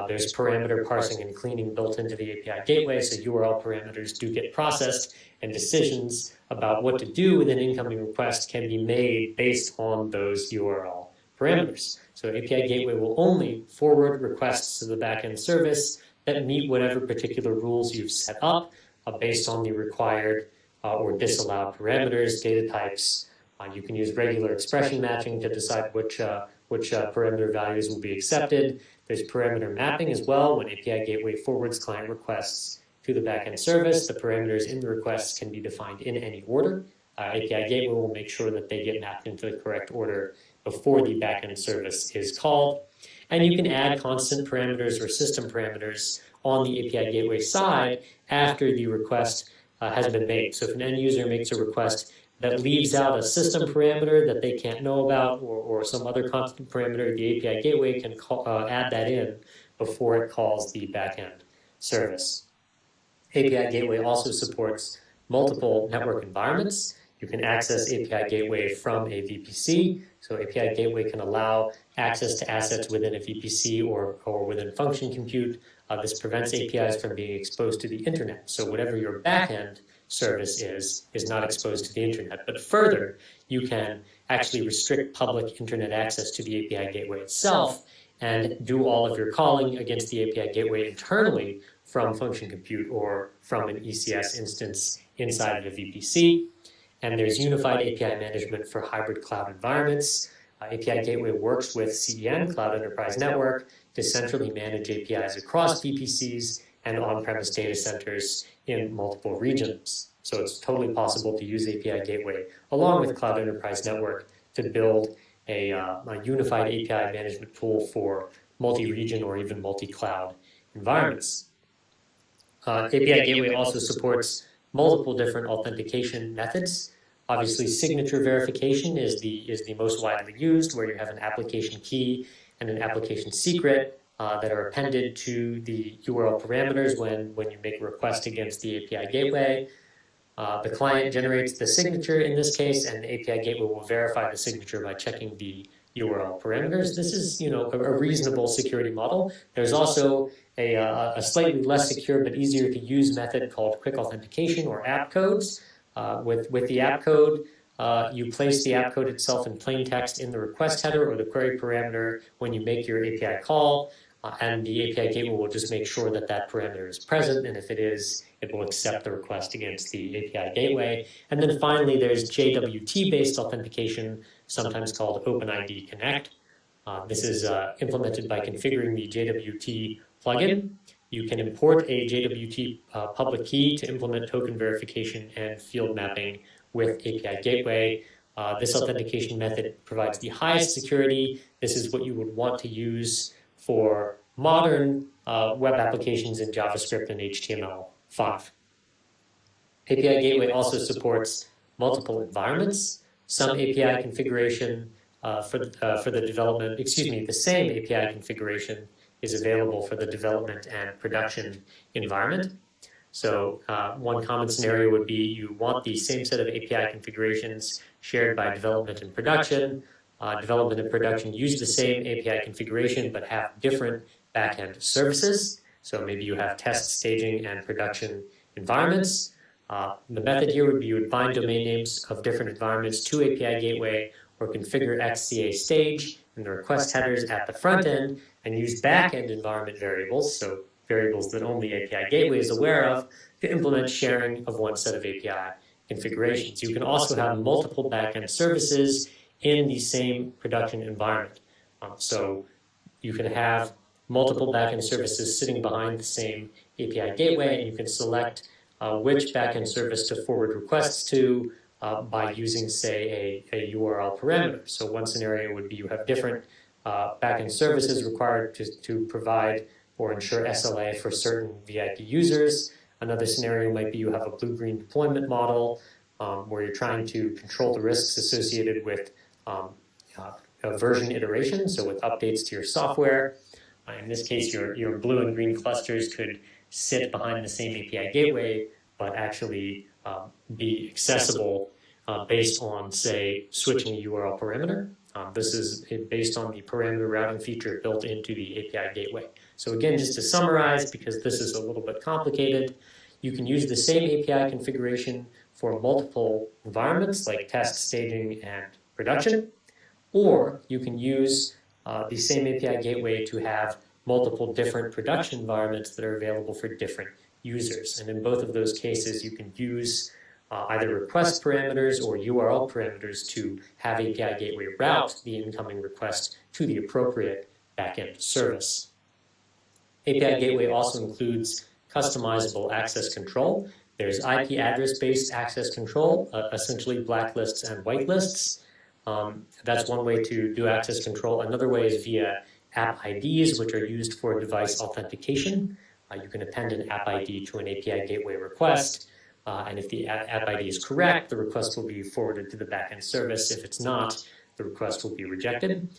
there's parameter parsing and cleaning built into the API Gateway, so URL parameters do get processed, and decisions about what to do with an incoming request can be made based on those URL parameters. So API Gateway will only forward requests to the backend service that meet whatever particular rules you've set up based on the required or disallowed parameters, data types. You can use regular expression matching to decide which parameter values will be accepted. There's parameter mapping as well. When API Gateway forwards client requests to the backend service, the parameters in the requests can be defined in any order. API Gateway will make sure that they get mapped into the correct order before the backend service is called. And you can add constant parameters or system parameters on the API Gateway side after the request has been made. So if an end user makes a request that leaves out a system parameter that they can't know about, or some other constant parameter, the API Gateway can add that in before it calls the backend service. API Gateway also supports multiple network environments. You can access API Gateway from a VPC. So API Gateway can allow access to assets within a VPC or within function compute. This prevents APIs from being exposed to the internet. So whatever your backend service is not exposed to the internet. But further, you can actually restrict public internet access to the API Gateway itself and do all of your calling against the API Gateway internally from function compute or from an ECS instance inside of a VPC. And there's unified API management for hybrid cloud environments. API Gateway works with CEN, Cloud Enterprise Network, to centrally manage APIs across VPCs and on-premise data centers in multiple regions. So it's totally possible to use API Gateway along with Cloud Enterprise Network to build a unified API management tool for multi-region or even multi-cloud environments. API Gateway also supports multiple different authentication methods. Obviously, signature verification is the most widely used, where you have an application key and an application secret that are appended to the URL parameters when you make a request against the API Gateway. The client generates the signature in this case, and the API Gateway will verify the signature by checking the URL parameters. This is, a reasonable security model. There's also a slightly less secure but easier to use method called quick authentication or app codes. With the app code, you place the app code itself in plain text in the request header or the query parameter when you make your API call, and the API Gateway will just make sure that that parameter is present, and if it is, it will accept the request against the API Gateway. And then finally, there's JWT-based authentication, sometimes called OpenID Connect. This is implemented by configuring the JWT plugin. You can import a JWT public key to implement token verification and field mapping with API Gateway. This authentication method provides the highest security. This is what you would want to use for modern web applications in JavaScript and HTML5. API Gateway also supports multiple environments. Some API configuration for the development, the same API configuration is available for the development and production environment. So one common scenario would be you want the same set of API configurations shared by development and production. Development and production use the same API configuration but have different backend services. So maybe you have test, staging, and production environments. The method here would be you would bind domain names of different environments to API Gateway or configure XCA stage in the request headers at the front end and use backend environment variables, so variables that only API Gateway is aware of, to implement sharing of one set of API configurations. You can also have multiple backend services in the same production environment. So you can have multiple backend services sitting behind the same API Gateway, and you can select which backend service to forward requests to by using, say, a URL parameter. So one scenario would be you have different backend services required to provide or ensure SLA for certain VIP users. Another scenario might be you have a blue-green deployment model where you're trying to control the risks associated with a version iteration, so with updates to your software. In this case, your blue and green clusters could sit behind the same API Gateway, but actually be accessible based on, say, switching a URL parameter. This is based on the parameter routing feature built into the API Gateway. So again, just to summarize, because this is a little bit complicated, you can use the same API configuration for multiple environments like test, staging, and production, or you can use the same API Gateway to have multiple different production environments that are available for different users. And in both of those cases, you can use either request parameters or URL parameters to have API Gateway route the incoming request to the appropriate backend service. API Gateway also includes customizable access control. There's IP address-based access control, essentially blacklists and whitelists. That's one way to do access control. Another way is via app IDs, which are used for device authentication. You can append an app ID to an API Gateway request, and if the app ID is correct, the request will be forwarded to the backend service. If it's not, the request will be rejected.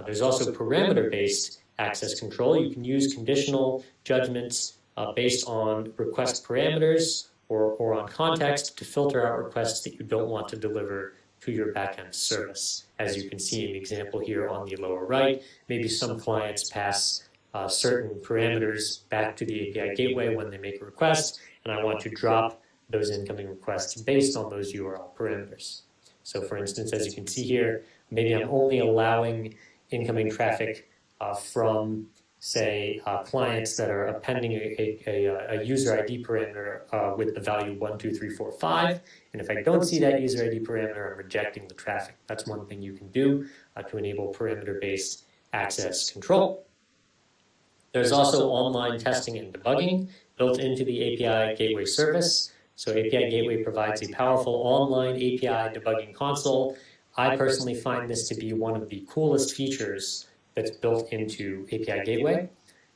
There's also parameter-based access control. You can use conditional judgments based on request parameters or on context to filter out requests that you don't want to deliver to your backend service. As you can see in the example here on the lower right, maybe some clients pass certain parameters back to the API gateway when they make a request, and I want to drop those incoming requests based on those URL parameters. So for instance, as you can see here, maybe I'm only allowing incoming traffic from, say, clients that are appending a user ID parameter with the value 1, 2, 3, 4, 5. And if I don't see that user ID parameter, I'm rejecting the traffic. That's one thing you can do to enable parameter-based access control. There's also online testing and debugging built into the API Gateway service. So API Gateway provides a powerful online API debugging console. I personally find this to be one of the coolest features that's built into API Gateway.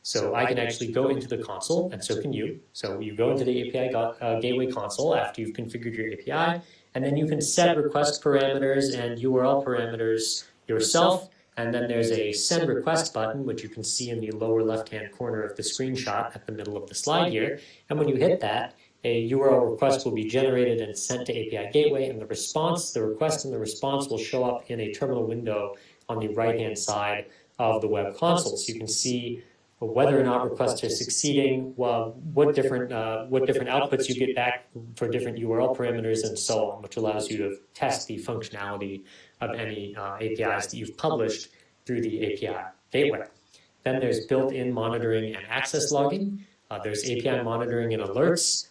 So I can actually go into the console, and so can you. So you go into the API Gateway console after you've configured your API, and then you can set request parameters and URL parameters yourself. And then there's a send request button, which you can see in the lower left-hand corner of the screenshot at the middle of the slide here. And when you hit that, a URL request will be generated and sent to API Gateway, and the request and the response will show up in a terminal window on the right-hand side of the web console. So you can see whether or not requests are succeeding, what different outputs you get back for different URL parameters, and so on, which allows you to test the functionality of any APIs that you've published through the API Gateway. Then there's built-in monitoring and access logging. There's API monitoring and alerts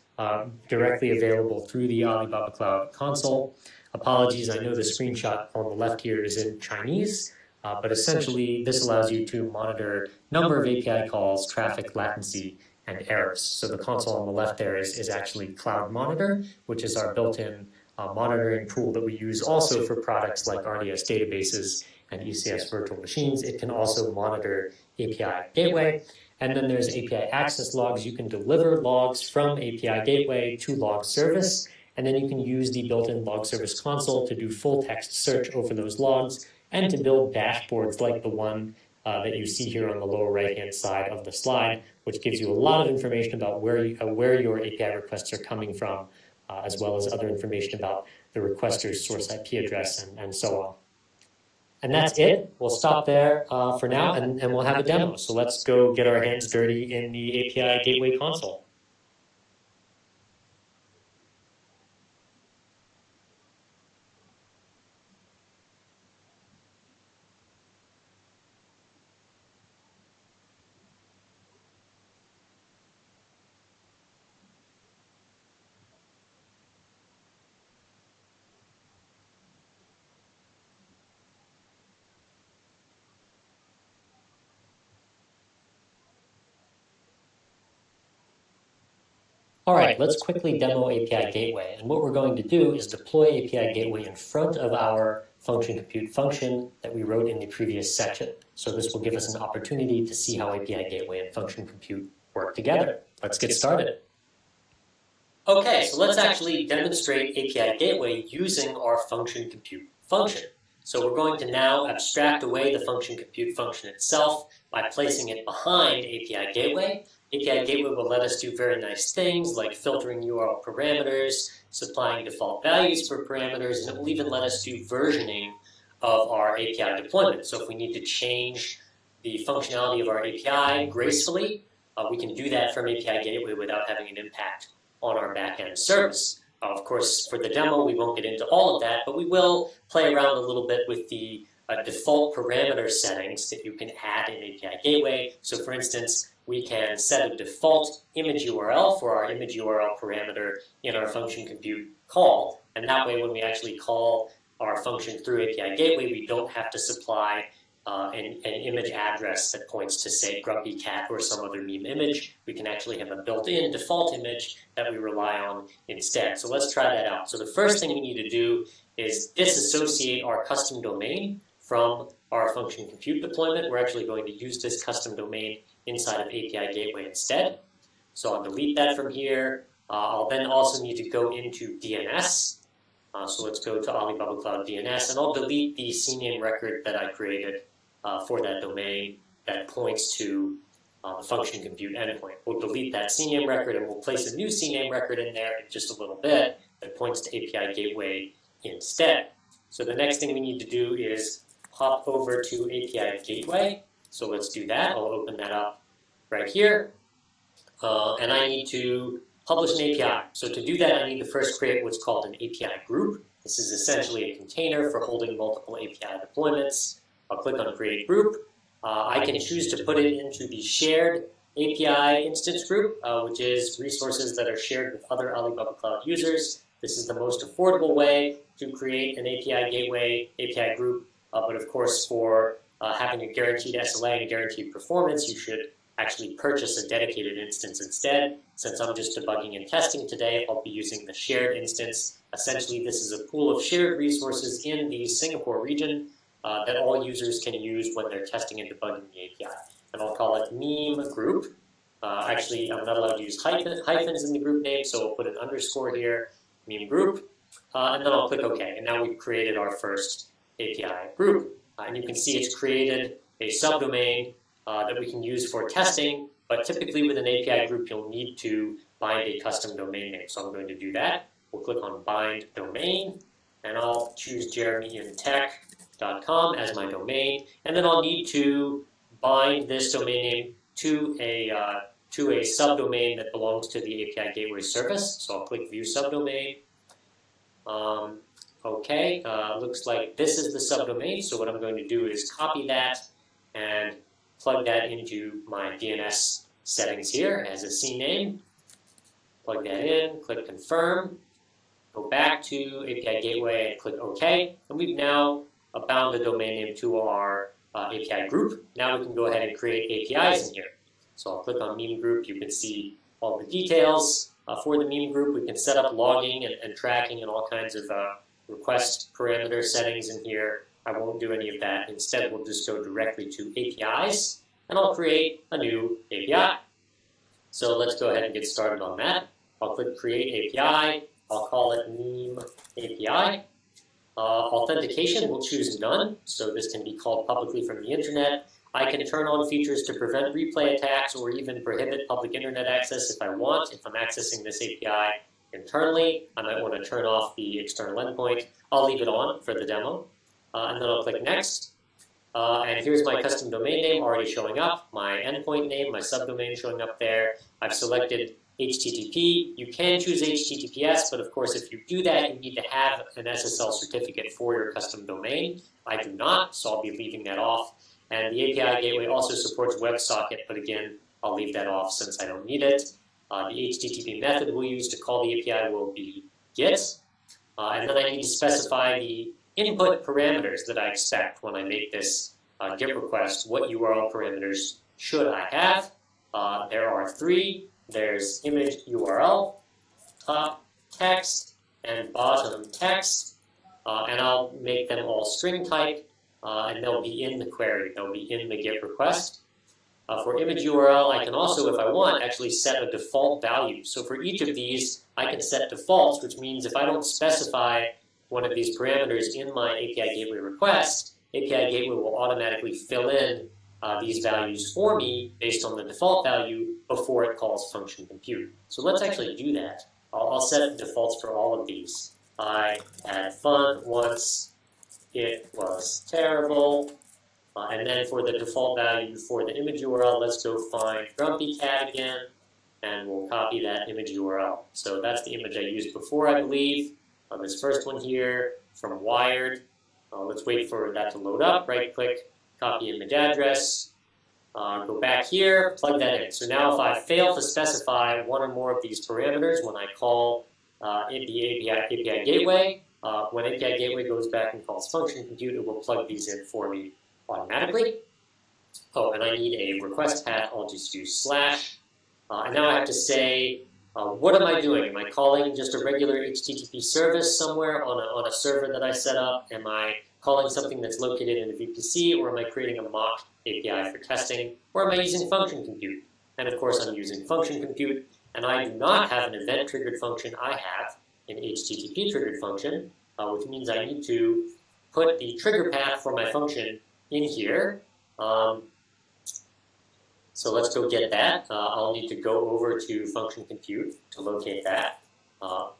directly available through the Alibaba Cloud console. Apologies, I know the screenshot on the left here is in Chinese, but essentially this allows you to monitor number of API calls, traffic, latency, and errors. So the console on the left there is actually Cloud Monitor, which is our built-in monitoring tool that we use also for products like RDS databases and ECS virtual machines. It can also monitor API Gateway. And then there's API access logs. You can deliver logs from API Gateway to log service, and then you can use the built-in log service console to do full text search over those logs and to build dashboards like the one that you see here on the lower right-hand side of the slide, which gives you a lot of information about where your API requests are coming from, as well as other information about the requester's source IP address and so on. And that's it. We'll stop there for now, and we'll have a demo. So let's go get our hands dirty in the API Gateway console. All right, let's quickly demo API Gateway. And what we're going to do is deploy API Gateway in front of our function compute function that we wrote in the previous section. So this will give us an opportunity to see how API Gateway and function compute work together. Let's get started. Okay, so let's actually demonstrate API Gateway using our function compute function. So we're going to now abstract away the function compute function itself by placing it behind API Gateway. API Gateway will let us do very nice things like filtering URL parameters, supplying default values for parameters, and it will even let us do versioning of our API deployment. So if we need to change the functionality of our API gracefully, we can do that from API Gateway without having an impact on our backend service. Of course, for the demo, we won't get into all of that, but we will play around a little bit with the default parameter settings that you can add in API Gateway. So for instance, we can set a default image URL for our image URL parameter in our function compute call. And that way, when we actually call our function through API Gateway, we don't have to supply an image address that points to, say, Grumpy Cat or some other meme image. We can actually have a built-in default image that we rely on instead. So let's try that out. So the first thing we need to do is disassociate our custom domain from our function compute deployment. We're actually going to use this custom domain inside of API Gateway instead. So I'll delete that from here. I'll then also need to go into DNS. So let's go to Alibaba Cloud DNS, and I'll delete the CNAME record that I created for that domain that points to the function compute endpoint. We'll delete that CNAME record, and we'll place a new CNAME record in there in just a little bit that points to API Gateway instead. So the next thing we need to do is hop over to API Gateway. So let's do that. I'll open that up right here. And I need to publish an API. So to do that, I need to first create what's called an API group. This is essentially a container for holding multiple API deployments. I'll click on Create Group. I can choose to put it into the shared API instance group, which is resources that are shared with other Alibaba Cloud users. This is the most affordable way to create an API gateway, API group. But of course, for having a guaranteed SLA and guaranteed performance, you should actually purchase a dedicated instance instead. Since I'm just debugging and testing today, I'll be using the shared instance. Essentially, this is a pool of shared resources in the Singapore region that all users can use when they're testing and debugging the API. And I'll call it meme group. Actually, I'm not allowed to use hyphens in the group name, so I'll put an underscore here, meme group, and then I'll click OK. And now we've created our first API group. And you can see it's created a subdomain that we can use for testing, but typically with an API group, you'll need to bind a custom domain name. So I'm going to do that. We'll click on Bind Domain, and I'll choose jeremyintech.com as my domain, and then I'll need to bind this domain name to a subdomain that belongs to the API Gateway service. So I'll click View Subdomain. Okay, looks like this is the subdomain. So what I'm going to do is copy that and plug that into my DNS settings here as a CNAME. Plug that in, click Confirm, go back to API Gateway and click OK. And we've now bound the domain name to our API group. Now we can go ahead and create APIs in here. So I'll click on meme group. You can see all the details for the meme group. We can set up logging and tracking and all kinds of request parameter settings in here. I won't do any of that. Instead, we'll just go directly to APIs, and I'll create a new API. So let's go ahead and get started on that. I'll click Create API. I'll call it Meme API. Authentication, we'll choose None, so this can be called publicly from the internet. I can turn on features to prevent replay attacks or even prohibit public internet access if I want. If I'm accessing this API internally, I might want to turn off the external endpoint. I'll leave it on for the demo. And then I'll click Next. And here's my custom domain name already showing up, my endpoint name, my subdomain showing up there. I've selected HTTP. You can choose HTTPS, but of course, if you do that, you need to have an SSL certificate for your custom domain. I do not, so I'll be leaving that off. And the API Gateway also supports WebSocket, but again, I'll leave that off since I don't need it. The HTTP method we'll use to call the API will be GET. And then I need to specify the input parameters that I expect when I make this GET request. What URL parameters should I have? There are 3. There's image URL, top text, and bottom text. And I'll make them all string type, and they'll be in the query. They'll be in the GET request. For image URL, I can also, if I want, actually set a default value. So for each of these, I can set defaults, which means if I don't specify one of these parameters in my API Gateway request, API Gateway will automatically fill in these values for me based on the default value before it calls function compute. So let's actually do that. I'll set defaults for all of these. I had fun once. It was terrible. And then for the default value for the image URL, let's go find Grumpy Cat again, and we'll copy that image URL. So that's the image I used before, I believe. This first one here from Wired. Let's wait for that to load up. Right-click, copy image address. Go back here, plug that in. So now if I fail to specify one or more of these parameters when I call the API Gateway, when API Gateway goes back and calls function compute, it will plug these in for me automatically. Oh, and I need a request path. I'll just use slash. And now I have to say, what am I doing? Am I calling just a regular HTTP service somewhere on a server that I set up? Am I calling something that's located in a VPC, or am I creating a mock API for testing? Or am I using function compute? And of course, I'm using function compute, and I do not have an event-triggered function. I have an HTTP-triggered function, which means I need to put the trigger path for my function in here. So let's go get that. I'll need to go over to function compute to locate that.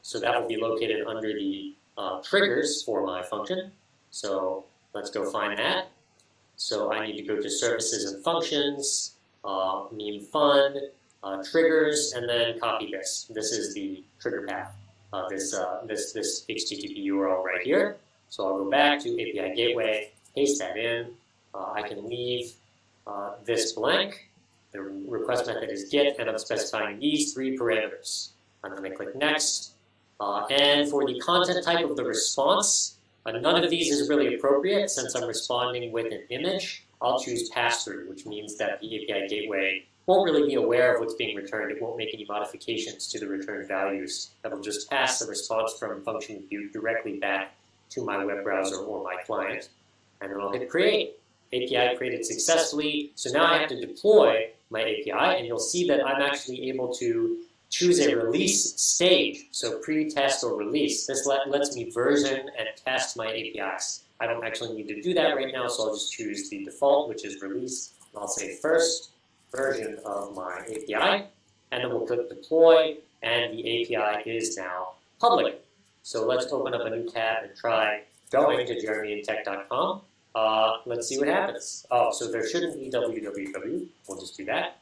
So that will be located under the triggers for my function. So let's go find that. So I need to go to services and functions, meme fun, triggers, and then copy this. This is the trigger path, this HTTP URL right here. So I'll go back to API Gateway, paste that in. I can leave this blank. The request method is get, and I'm specifying these 3 parameters. I'm going to click next. And for the content type of the response, none of these is really appropriate since I'm responding with an image. I'll choose pass-through, which means that the API gateway won't really be aware of what's being returned. It won't make any modifications to the return values. It'll just pass the response from function compute directly back to my web browser or my client. And then I'll hit create. API created successfully. So now I have to deploy my API, and you'll see that I'm actually able to choose a release stage, so pre-test or release. This lets me version and test my APIs. I don't actually need to do that right now, so I'll just choose the default, which is release. And I'll say first version of my API, and then we'll click deploy, and the API is now public. So let's open up a new tab and try going to jeremyandtech.com. Let's see what happens. Oh, so there shouldn't be www. We'll just do that.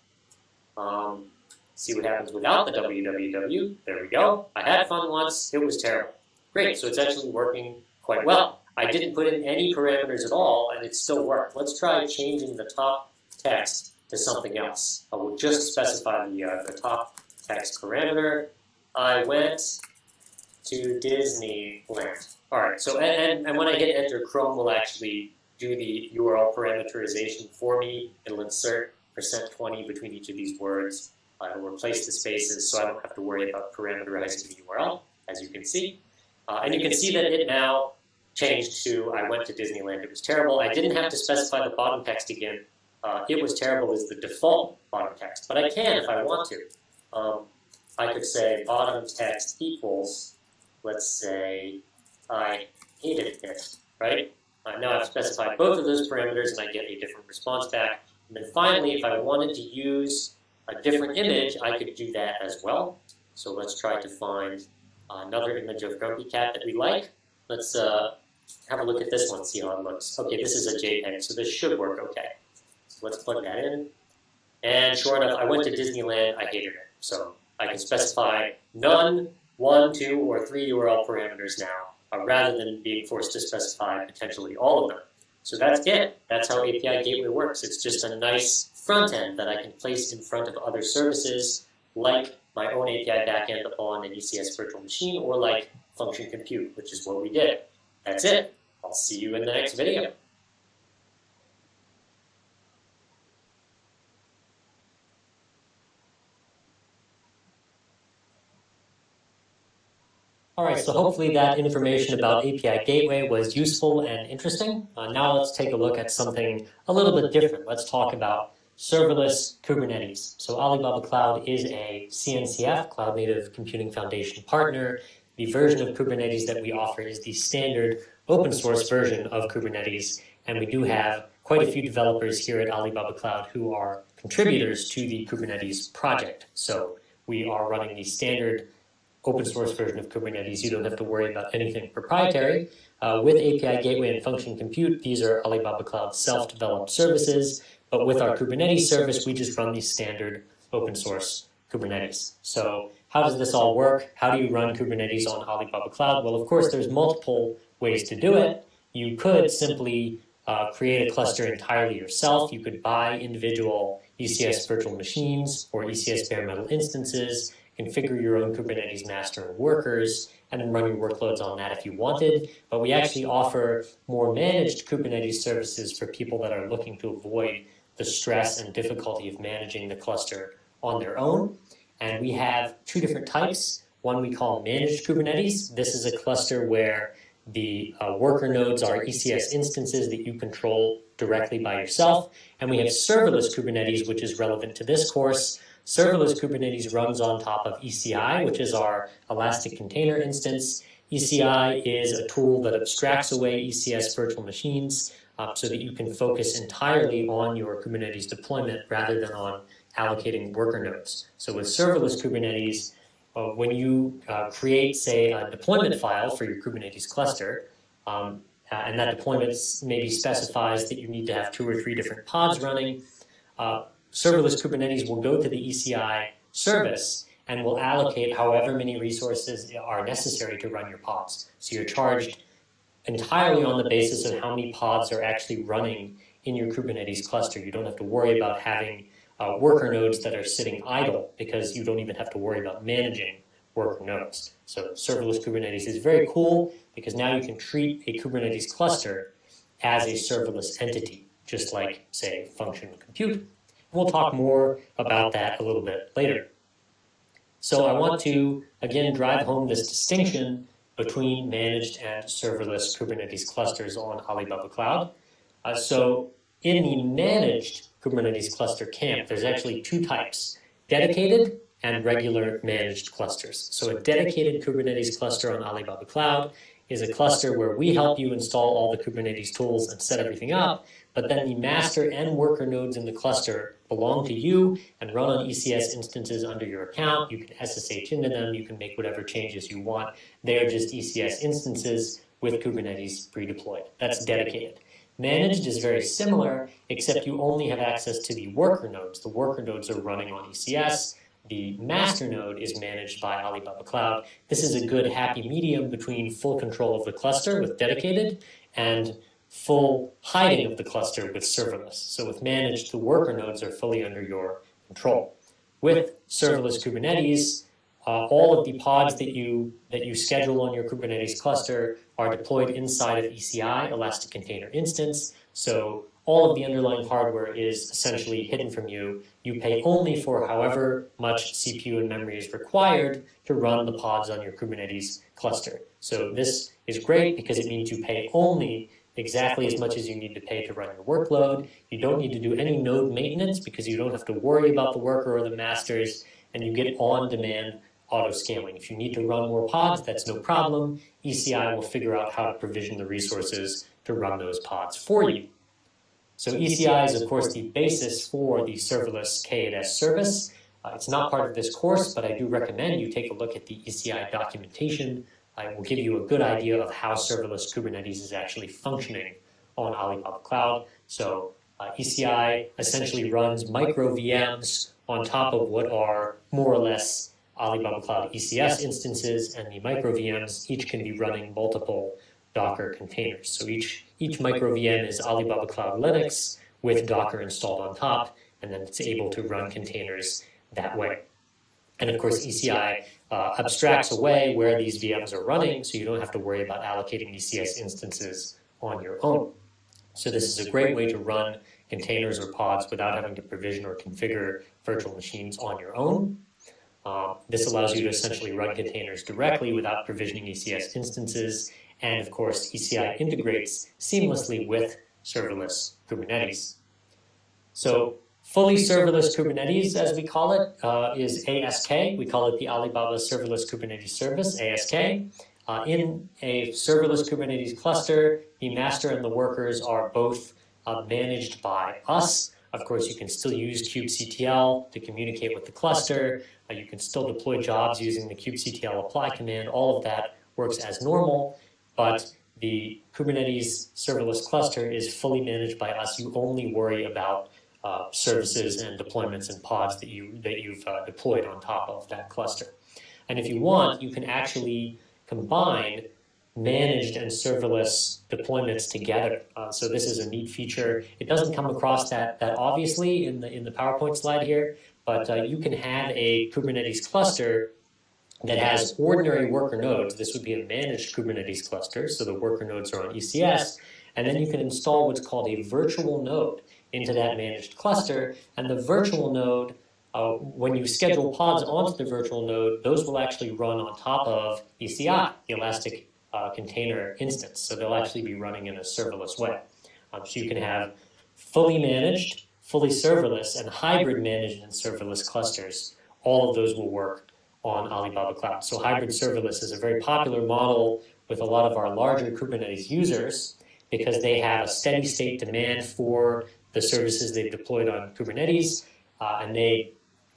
See what happens without the www. There we go. I had fun once. It was terrible. Great. So it's actually working quite well. I didn't put in any parameters at all, and it still worked. Let's try changing the top text to something else. I will just specify the top text parameter. I went to Disneyland. All right. So and when I hit enter, Chrome will actually do the URL parameterization for me. It'll insert %20 between each of these words. It'll replace the spaces, so I don't have to worry about parameterizing the URL, as you can see. And you can see that it now changed to I went to Disneyland. It was terrible. I didn't have to specify the bottom text again. It was terrible is the default bottom text, but I can if I want to. I could say bottom text equals, let's say, I hated it, right? Now I've specified both of those parameters, and I get a different response back. And then finally, if I wanted to use a different image, I could do that as well. So let's try to find another image of Grumpy Cat that we like. Let's have a look at this one, see how it looks. Okay, this is a JPEG, so this should work okay. So let's plug that in. And sure enough, I went to Disneyland, I hated it. So I can specify none, 1, 2, or 3 URL parameters now, rather than being forced to specify potentially all of them. So that's it. That's how API Gateway works. It's just a nice front end that I can place in front of other services, like my own API backend on an ECS virtual machine, or like function compute, which is what we did. That's it. I'll see you in the next video. All right, so hopefully that information about API Gateway was useful and interesting. Now let's take a look at something a little bit different. Let's talk about serverless Kubernetes. So Alibaba Cloud is a CNCF, Cloud Native Computing Foundation partner. The version of Kubernetes that we offer is the standard open source version of Kubernetes, and we do have quite a few developers here at Alibaba Cloud who are contributors to the Kubernetes project. So we are running the standard open source version of Kubernetes. You don't have to worry about anything proprietary. With API Gateway and Function Compute, these are Alibaba Cloud self-developed services, but with our Kubernetes service, we just run the standard open source Kubernetes. So how does this all work? How do you run Kubernetes on Alibaba Cloud? Well, of course, there's multiple ways to do it. You could simply create a cluster entirely yourself. You could buy individual ECS virtual machines or ECS bare metal instances, configure your own Kubernetes master and workers, and then run your workloads on that if you wanted. But we actually offer more managed Kubernetes services for people that are looking to avoid the stress and difficulty of managing the cluster on their own. And we have two different types. One we call managed Kubernetes. This is a cluster where the worker nodes are ECS instances that you control directly by yourself. And we have serverless Kubernetes, which is relevant to this course. Serverless Kubernetes runs on top of ECI, which is our Elastic Container Instance. ECI is a tool that abstracts away ECS virtual machines so that you can focus entirely on your Kubernetes deployment rather than on allocating worker nodes. So with serverless Kubernetes, when you create, say, a deployment file for your Kubernetes cluster, and that deployment maybe specifies that you need to have 2 or 3 different pods running, serverless Kubernetes will go to the ECI service and will allocate however many resources are necessary to run your pods. So you're charged entirely on the basis of how many pods are actually running in your Kubernetes cluster. You don't have to worry about having worker nodes that are sitting idle because you don't even have to worry about managing worker nodes. So serverless Kubernetes is very cool because now you can treat a Kubernetes cluster as a serverless entity, just like, say, function compute. We'll talk more about that a little bit later. So I want to, again, drive home this distinction between managed and serverless Kubernetes clusters on Alibaba Cloud. So in the managed Kubernetes cluster camp, there's actually 2 types, dedicated and regular managed clusters. So a dedicated Kubernetes cluster on Alibaba Cloud is a cluster where we help you install all the Kubernetes tools and set everything up, but then the master and worker nodes in the cluster belong to you and run on ECS instances under your account. You can SSH into them, you can make whatever changes you want. They're just ECS instances with Kubernetes pre-deployed. That's dedicated. Managed is very similar, except you only have access to the worker nodes. The worker nodes are running on ECS. The master node is managed by Alibaba Cloud. This is a good happy medium between full control of the cluster with dedicated and full hiding of the cluster with serverless. So with managed, the worker nodes are fully under your control. With serverless Kubernetes, all of the pods that you schedule on your Kubernetes cluster are deployed inside of ECI, Elastic Container Instance. So all of the underlying hardware is essentially hidden from you. You pay only for however much CPU and memory is required to run the pods on your Kubernetes cluster. So this is great because it means you pay only exactly as much as you need to pay to run your workload. You don't need to do any node maintenance because you don't have to worry about the worker or the masters, and you get on-demand auto-scaling. If you need to run more pods, that's no problem. ECI will figure out how to provision the resources to run those pods for you. So ECI is, of course, the basis for the serverless K8s service. It's not part of this course, but I do recommend you take a look at the ECI documentation. I will give you a good idea of how serverless Kubernetes is actually functioning on Alibaba Cloud. So ECI essentially runs micro VMs on top of what are more or less Alibaba Cloud ECS instances, and the micro VMs each can be running multiple Docker containers. So each micro VM is Alibaba Cloud Linux with Docker installed on top, and then it's able to run containers that way. And of course, ECI abstracts away where these VMs are running, so you don't have to worry about allocating ECS instances on your own. So this is a great way to run containers or pods without having to provision or configure virtual machines on your own. This allows you to essentially run containers directly without provisioning ECS instances. And of course, ECI integrates seamlessly with serverless Kubernetes. So fully serverless Kubernetes, as we call it, is ASK. We call it the Alibaba Serverless Kubernetes Service, ASK. In a serverless Kubernetes cluster, the master and the workers are both managed by us. Of course, you can still use kubectl to communicate with the cluster. You can still deploy jobs using the kubectl apply command. All of that works as normal, but the Kubernetes serverless cluster is fully managed by us. You only worry about services and deployments and pods that you've deployed on top of that cluster. And if you want, you can actually combine managed and serverless deployments together. So this is a neat feature. It doesn't come across that obviously in the PowerPoint slide here, but you can have a Kubernetes cluster that has ordinary worker nodes. This would be a managed Kubernetes cluster, so the worker nodes are on ECS, and then you can install what's called a virtual node into that managed cluster, and the virtual node, when you schedule pods onto the virtual node, those will actually run on top of ECI, the Elastic Container Instance, so they'll actually be running in a serverless way. So you can have fully managed, fully serverless, and hybrid managed and serverless clusters. All of those will work on Alibaba Cloud. So hybrid serverless is a very popular model with a lot of our larger Kubernetes users because they have a steady state demand for the services they've deployed on Kubernetes, and they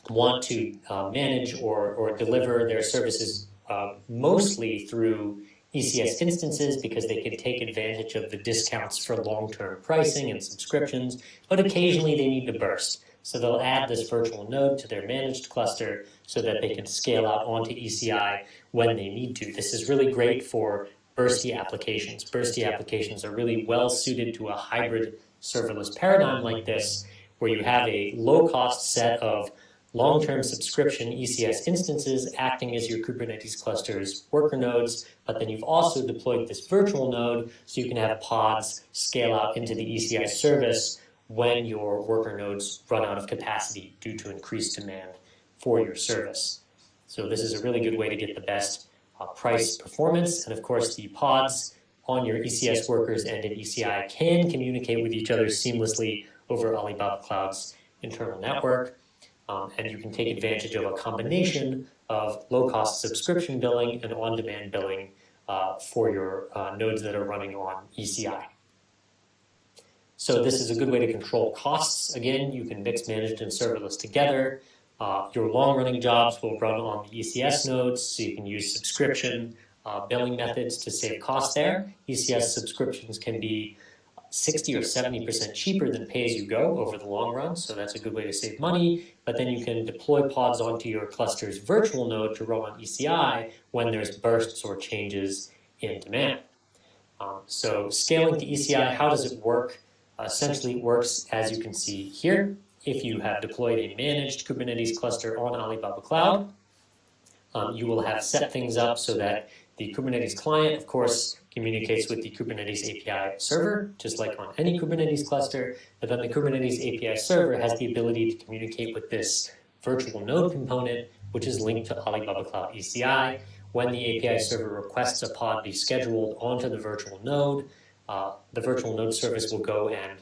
want to manage or deliver their services mostly through ECS instances because they can take advantage of the discounts for long-term pricing and subscriptions, but occasionally they need to burst. So they'll add this virtual node to their managed cluster so that they can scale out onto ECI when they need to. This is really great for bursty applications. Bursty applications are really well suited to a hybrid serverless paradigm like this, where you have a low-cost set of long-term subscription ECS instances acting as your Kubernetes cluster's worker nodes, but then you've also deployed this virtual node so you can have pods scale out into the ECI service when your worker nodes run out of capacity due to increased demand for your service. So this is a really good way to get the best price performance, and of course the pods on your ECS workers and in ECI can communicate with each other seamlessly over Alibaba Cloud's internal network. And you can take advantage of a combination of low-cost subscription billing and on-demand billing for your nodes that are running on ECI. So this is a good way to control costs. Again, you can mix managed and serverless together. Your long-running jobs will run on the ECS nodes, so you can use subscription billing methods to save costs there. ECS subscriptions can be 60 or 70% cheaper than pay-as-you-go over the long run, so that's a good way to save money. But then you can deploy pods onto your cluster's virtual node to run on ECI when there's bursts or changes in demand. So scaling to ECI, how does it work? Essentially, it works as you can see here. If you have deployed a managed Kubernetes cluster on Alibaba Cloud, you will have set things up so that the Kubernetes client, of course, communicates with the Kubernetes API server, just like on any Kubernetes cluster, but then the Kubernetes API server has the ability to communicate with this virtual node component, which is linked to Alibaba Cloud ECI. When the API server requests a pod be scheduled onto the virtual node service will go and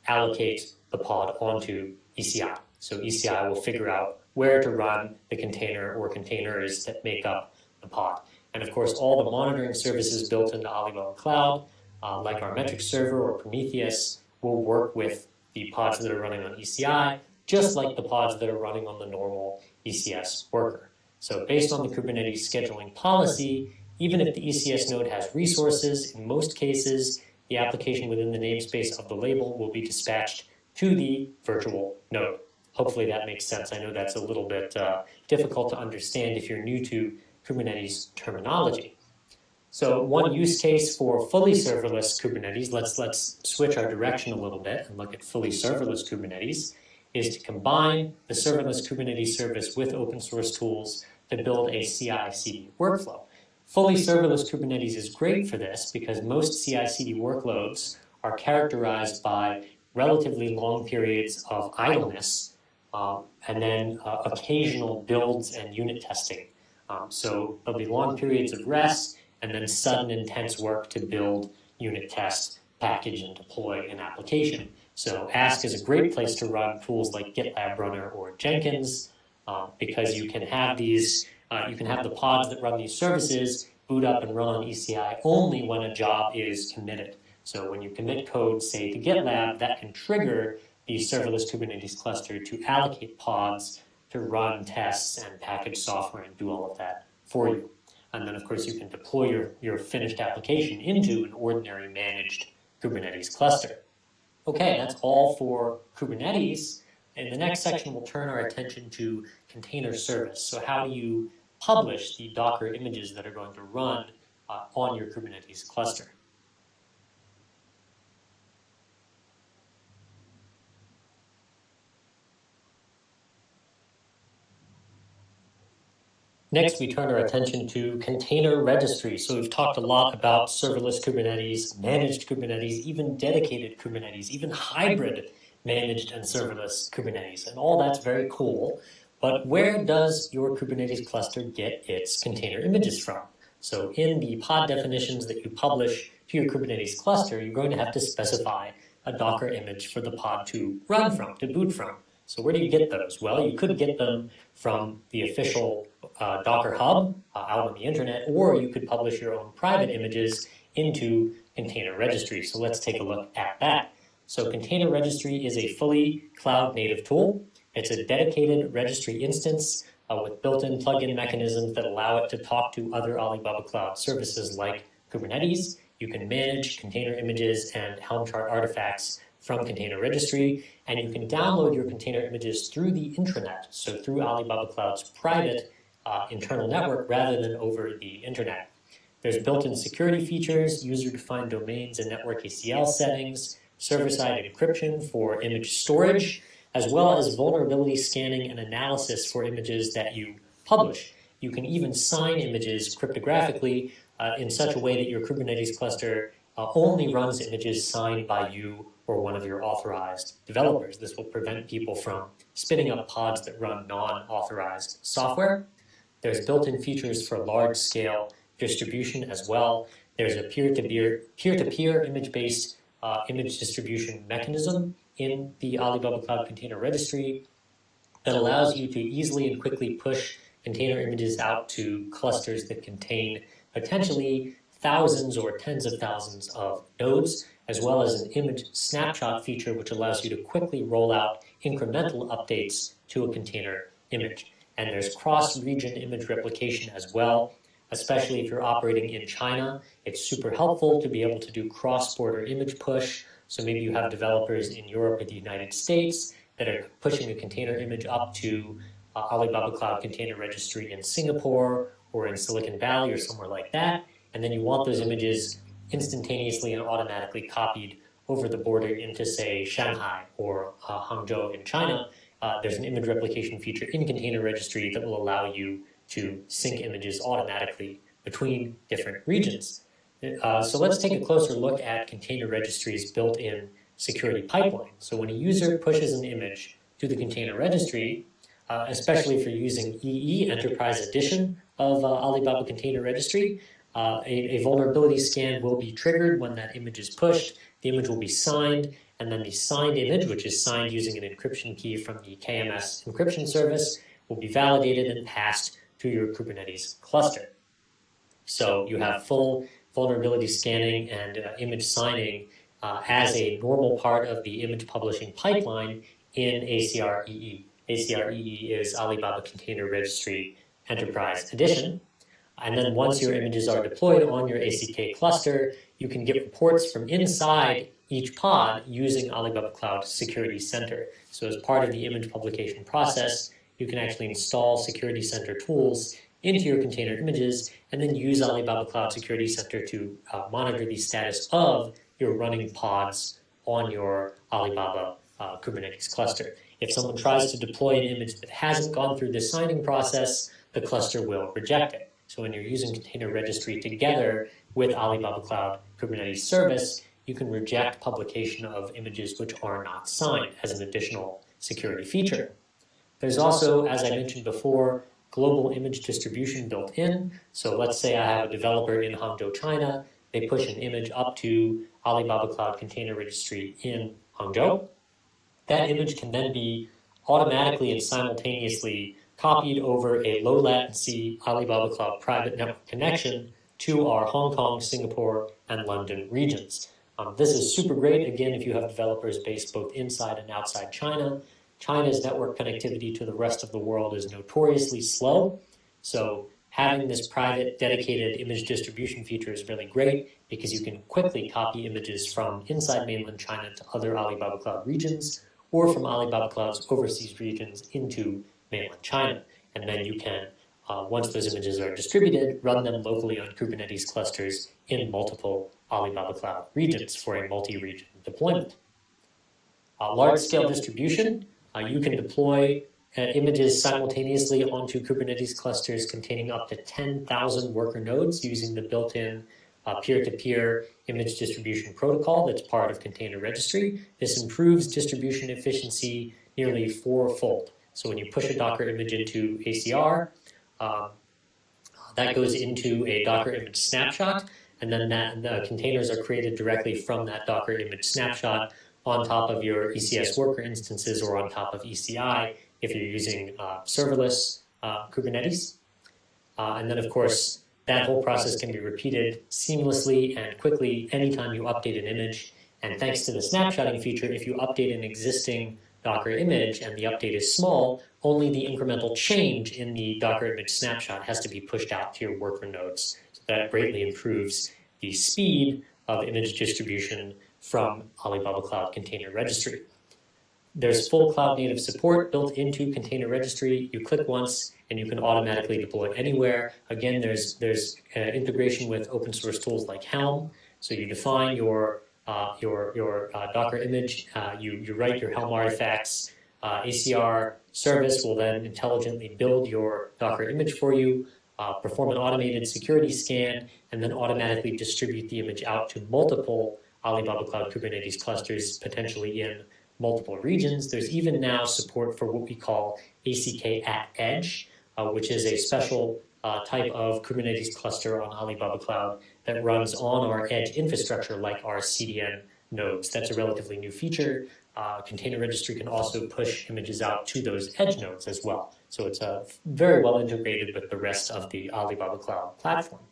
allocate the pod onto ECI. So ECI will figure out where to run the container or containers that make up the pod. And of course, all the monitoring services built into Alibaba Cloud, like our metric server or Prometheus, will work with the pods that are running on ECI, just like the pods that are running on the normal ECS worker. So based on the Kubernetes scheduling policy, even if the ECS node has resources, in most cases, the application within the namespace of the label will be dispatched to the virtual node. Hopefully that makes sense. I know that's a little bit difficult to understand if you're new to Kubernetes terminology. So one use case for fully serverless Kubernetes, let's switch our direction a little bit and look at fully serverless Kubernetes, is to combine the serverless Kubernetes service with open source tools to build a CI/CD workflow. Fully serverless Kubernetes is great for this because most CI/CD workloads are characterized by relatively long periods of idleness and then occasional builds and unit testing. So there'll be long periods of rest and then sudden intense work to build, unit test, package, and deploy an application. So Ask is a great place to run tools like GitLab Runner or Jenkins because you can have these, you can have the pods that run these services boot up and run on ECI only when a job is committed. So when you commit code, say to GitLab, that can trigger the serverless Kubernetes cluster to allocate pods to run tests and package software and do all of that for you. And then, of course, you can deploy your finished application into an ordinary managed Kubernetes cluster. Okay, that's all for Kubernetes. In the next section, we'll turn our attention to container service. So how do you publish the Docker images that are going to run on your Kubernetes cluster? Next, we turn our attention to container registry. So we've talked a lot about serverless Kubernetes, managed Kubernetes, even dedicated Kubernetes, even hybrid managed and serverless Kubernetes. And all that's very cool. But where does your Kubernetes cluster get its container images from? So in the pod definitions that you publish to your Kubernetes cluster, you're going to have to specify a Docker image for the pod to run from, to boot from. So where do you get those? Well, you could get them from the official Docker Hub out on the internet, or you could publish your own private images into Container Registry. So let's take a look at that. So Container Registry is a fully cloud-native tool. It's a dedicated registry instance with built-in plugin mechanisms that allow it to talk to other Alibaba Cloud services like Kubernetes. You can manage container images and Helm chart artifacts from Container Registry, and you can download your container images through the intranet, so through Alibaba Cloud's private internal network rather than over the internet. There's built-in security features, user-defined domains and network ACL settings, server-side encryption for image storage, as well as vulnerability scanning and analysis for images that you publish. You can even sign images cryptographically in such a way that your Kubernetes cluster only runs images signed by you or one of your authorized developers. This will prevent people from spinning up pods that run non-authorized software. There's built-in features for large-scale distribution as well. There's a peer-to-peer image-based image distribution mechanism in the Alibaba Cloud Container Registry that allows you to easily and quickly push container images out to clusters that contain potentially thousands or tens of thousands of nodes, as well as an image snapshot feature, which allows you to quickly roll out incremental updates to a container image. And there's cross-region image replication as well, especially if you're operating in China. It's super helpful to be able to do cross-border image push. So maybe you have developers in Europe or the United States that are pushing a container image up to Alibaba Cloud Container Registry in Singapore or in Silicon Valley or somewhere like that. And then you want those images instantaneously and automatically copied over the border into, say, Shanghai or Hangzhou in China. There's an image replication feature in Container Registry that will allow you to sync images automatically between different regions. So let's take a closer look at Container Registry's built-in security pipeline. So when a user pushes an image to the Container Registry, especially if you're using EE, Enterprise Edition of Alibaba Container Registry, a vulnerability scan will be triggered when that image is pushed. The image will be signed, and then the signed image, which is signed using an encryption key from the KMS encryption service, will be validated and passed to your Kubernetes cluster. So you have full vulnerability scanning and image signing as a normal part of the image publishing pipeline in ACR-EE. ACR-EE is Alibaba Container Registry Enterprise Edition. And then once your images are deployed on your ACK cluster, you can get reports from inside each pod using Alibaba Cloud Security Center. So as part of the image publication process, you can actually install Security Center tools into your container images and then use Alibaba Cloud Security Center to monitor the status of your running pods on your Alibaba Kubernetes cluster. If someone tries to deploy an image that hasn't gone through the signing process, the cluster will reject it. So when you're using Container Registry together with Alibaba Cloud Kubernetes Service, you can reject publication of images which are not signed as an additional security feature. There's also, as I mentioned before, global image distribution built in. So let's say I have a developer in Hangzhou, China. They push an image up to Alibaba Cloud Container Registry in Hangzhou. That image can then be automatically and simultaneously copied over a low latency Alibaba Cloud private network connection to our Hong Kong, Singapore, and London regions. This is super great, again, if you have developers based both inside and outside China. China's network connectivity to the rest of the world is notoriously slow, so having this private dedicated image distribution feature is really great because you can quickly copy images from inside mainland China to other Alibaba Cloud regions or from Alibaba Cloud's overseas regions into mainland China. And then you can, once those images are distributed, run them locally on Kubernetes clusters in multiple Alibaba Cloud regions for a multi-region deployment. Large-scale distribution, you can deploy images simultaneously onto Kubernetes clusters containing up to 10,000 worker nodes using the built-in peer-to-peer image distribution protocol that's part of Container Registry. This improves distribution efficiency nearly fourfold. So when you push a Docker image into ACR, that goes into a Docker image snapshot, and then the containers are created directly from that Docker image snapshot on top of your ECS worker instances or on top of ECI if you're using serverless Kubernetes. And then, of course, that whole process can be repeated seamlessly and quickly anytime you update an image. And thanks to the snapshotting feature, if you update an existing Docker image and the update is small, only the incremental change in the Docker image snapshot has to be pushed out to your worker nodes. So that greatly improves the speed of image distribution from Alibaba Cloud Container Registry. There's full cloud native support built into Container Registry. You click once and you can automatically deploy anywhere. Again, there's integration with open source tools like Helm. So you define your Docker image, you write your Helm artifacts. ACR service will then intelligently build your Docker image for you, perform an automated security scan, and then automatically distribute the image out to multiple Alibaba Cloud Kubernetes clusters, potentially in multiple regions. There's even now support for what we call ACK at Edge, which is a special type of Kubernetes cluster on Alibaba Cloud that runs on our edge infrastructure like our CDN nodes. That's a relatively new feature. Container Registry can also push images out to those edge nodes as well. So it's very well integrated with the rest of the Alibaba Cloud platform.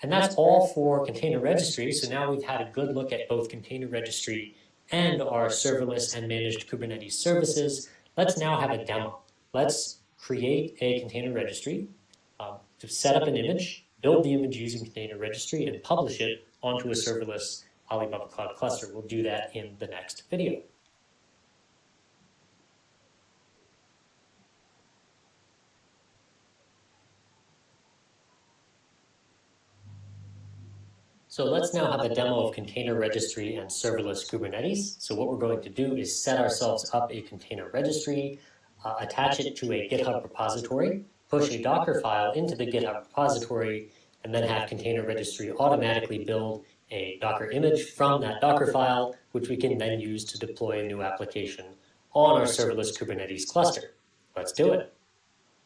And that's all for Container Registry. So now we've had a good look at both Container Registry and our serverless and managed Kubernetes services. Let's now have a demo. Let's create a Container Registry to set up an image, build the image using Container Registry, and publish it onto a serverless Alibaba Cloud cluster. We'll do that in the next video. So let's now have a demo of Container Registry and serverless Kubernetes. So what we're going to do is set ourselves up a Container Registry, attach it to a GitHub repository, push a Docker file into the GitHub repository, and then have Container Registry automatically build a Docker image from that Docker file, which we can then use to deploy a new application on our serverless Kubernetes cluster. Let's do it.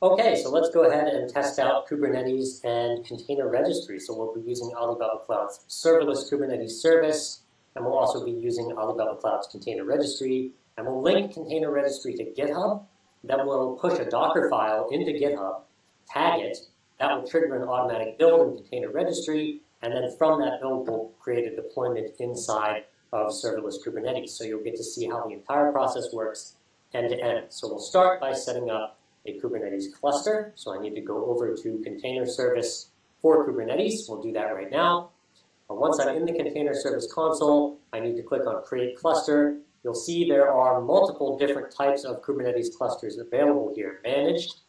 Okay, so let's go ahead and test out Kubernetes and Container Registry. So we'll be using Alibaba Cloud's serverless Kubernetes service, and we'll also be using Alibaba Cloud's Container Registry, and we'll link Container Registry to GitHub. Then we'll push a Docker file into GitHub, tag it. That will trigger an automatic build in Container Registry, and then from that build, we'll create a deployment inside of serverless Kubernetes. So you'll get to see how the entire process works end to end. So we'll start by setting up a Kubernetes cluster. So I need to go over to Container Service for Kubernetes. We'll do that right now. Once I'm in the Container Service console, I need to click on Create Cluster. You'll see there are multiple different types of Kubernetes clusters available here. Managed,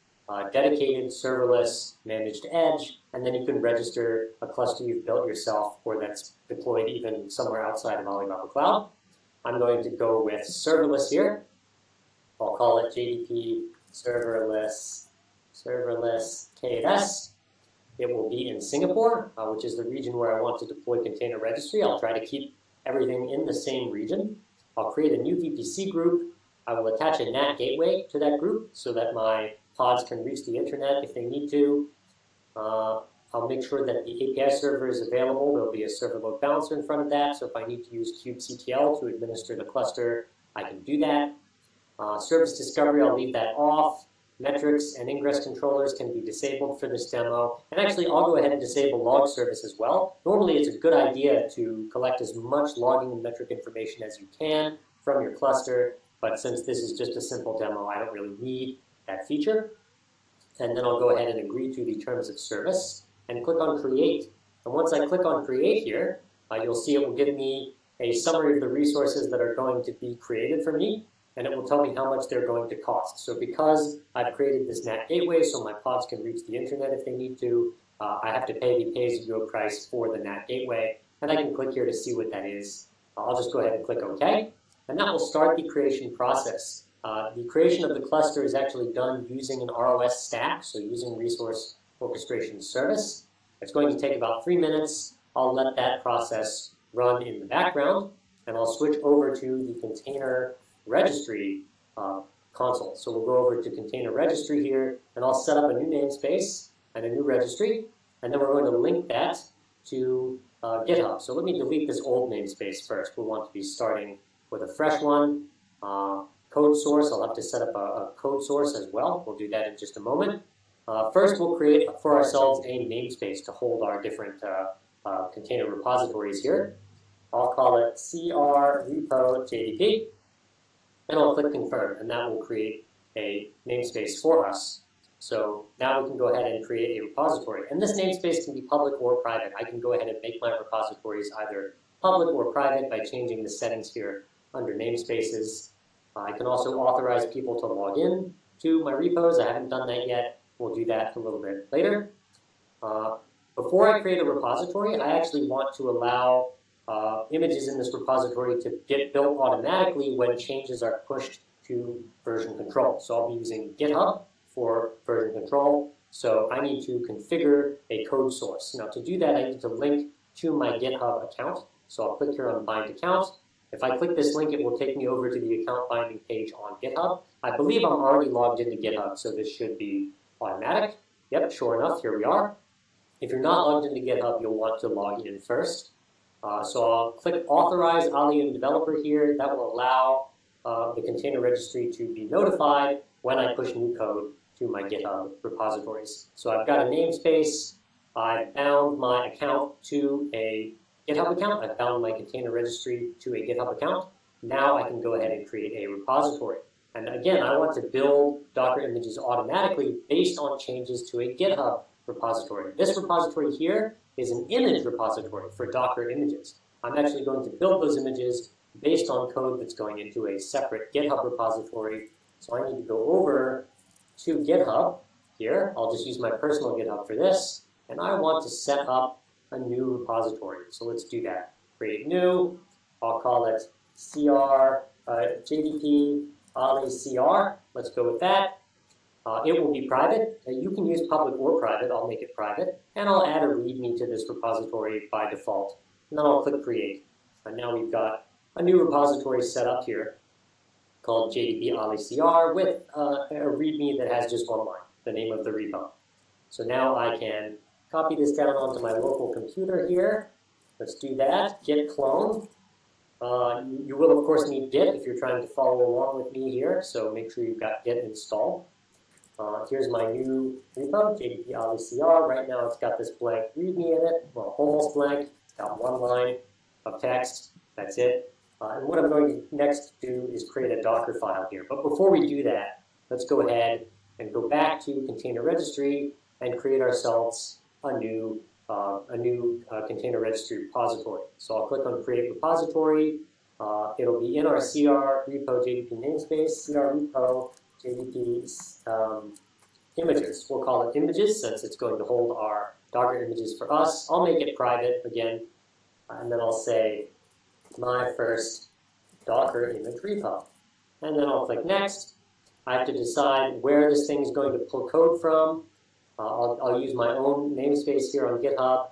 dedicated, serverless, managed edge, and then you can register a cluster you've built yourself or that's deployed even somewhere outside of Alibaba Cloud. I'm going to go with serverless here. I'll call it JDP serverless KS. It will be in Singapore, which is the region where I want to deploy Container Registry. I'll try to keep everything in the same region. I'll create a new VPC group. I will attach a NAT gateway to that group so that my pods can reach the internet if they need to. I'll make sure that the API server is available. There'll be a server load balancer in front of that. So if I need to use kubectl to administer the cluster, I can do that. Service discovery, I'll leave that off. Metrics and ingress controllers can be disabled for this demo. And actually, I'll go ahead and disable log service as well. Normally, it's a good idea to collect as much logging and metric information as you can from your cluster. But since this is just a simple demo, I don't really need that feature. And then I'll go ahead and agree to the terms of service and click on Create. And once I click on Create here, you'll see it will give me a summary of the resources that are going to be created for me. And it will tell me how much they're going to cost. So because I've created this NAT gateway so my pods can reach the internet if they need to, I have to pay the pay-as-you-go price for the NAT gateway. And I can click here to see what that is. I'll just go ahead and click OK. And that will start the creation process. The creation of the cluster is actually done using an ROS stack, so using Resource Orchestration Service. It's going to take about 3 minutes. I'll let that process run in the background, and I'll switch over to the container registry console. So we'll go over to container registry here, and I'll set up a new namespace and a new registry, and then we're going to link that to GitHub. So let me delete this old namespace first. We'll want to be starting with a fresh one. Code source, I'll have to set up a code source as well. We'll do that in just a moment. First, we'll create for ourselves a namespace to hold our different container repositories here. I'll call it CR repo JDP, and I'll click confirm, and that will create a namespace for us. So now we can go ahead and create a repository. And this namespace can be public or private. I can go ahead and make my repositories either public or private by changing the settings here under namespaces. I can also authorize people to log in to my repos. I haven't done that yet. We'll do that a little bit later. Before I create a repository, I actually want to allow images in this repository to get built automatically when changes are pushed to version control. So I'll be using GitHub for version control. So I need to configure a code source. Now to do that, I need to link to my GitHub account. So I'll click here on Bind Account. If I click this link, it will take me over to the account binding page on GitHub. I believe I'm already logged into GitHub, so this should be automatic. Yep, sure enough, here we are. If you're not logged into GitHub, you'll want to log in first. So I'll click Authorize Alium Developer here. That will allow the container registry to be notified when I push new code to my GitHub repositories. So I've got a namespace. I bound my account to a GitHub account. I bound my container registry to a GitHub account. Now I can go ahead and create a repository. And again, I want to build Docker images automatically based on changes to a GitHub repository. This repository here is an image repository for Docker images. I'm actually going to build those images based on code that's going into a separate GitHub repository. So I need to go over to GitHub here. I'll just use my personal GitHub for this. And I want to set up a new repository. So let's do that. Create new. I'll call it CR JDP CR. Let's go with that. It will be private. You can use public or private. I'll make it private. And I'll add a README to this repository by default. And then I'll click Create. And now we've got a new repository set up here called JDP CR with a README that has just one line, the name of the repo. So now I can copy this down onto my local computer here. Let's do that. Git clone. You will, of course, need Git if you're trying to follow along with me here, so make sure you've got Git installed. Here's my new repo, JDP CR. Right now it's got this blank README in it, well, almost blank. It's got one line of text. That's it. And what I'm going to next do is create a Docker file here. But before we do that, let's go ahead and go back to container registry and create ourselves a new container registry repository. So I'll click on Create Repository. It'll be in our CR repo JDP namespace, CR repo JDP images. We'll call it images since it's going to hold our Docker images for us. I'll make it private again, and then I'll say my first Docker image repo. And then I'll click Next. I have to decide where this thing is going to pull code from. I'll use my own namespace here on GitHub.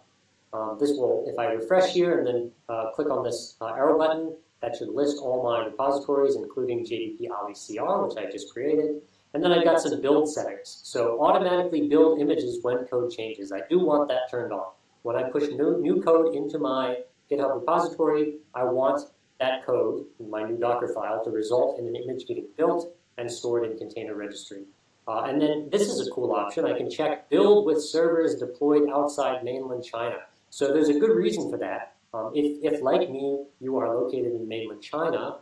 This will, if I refresh here and then click on this arrow button, that should list all my repositories, including JDP CR, which I just created. And then I've got some build settings. So automatically build images when code changes. I do want that turned on. When I push new code into my GitHub repository, I want that code, my new Docker file, to result in an image getting built and stored in container registry. And then this is a cool option. I can check build with servers deployed outside mainland China. So there's a good reason for that. If, like me, you are located in mainland China,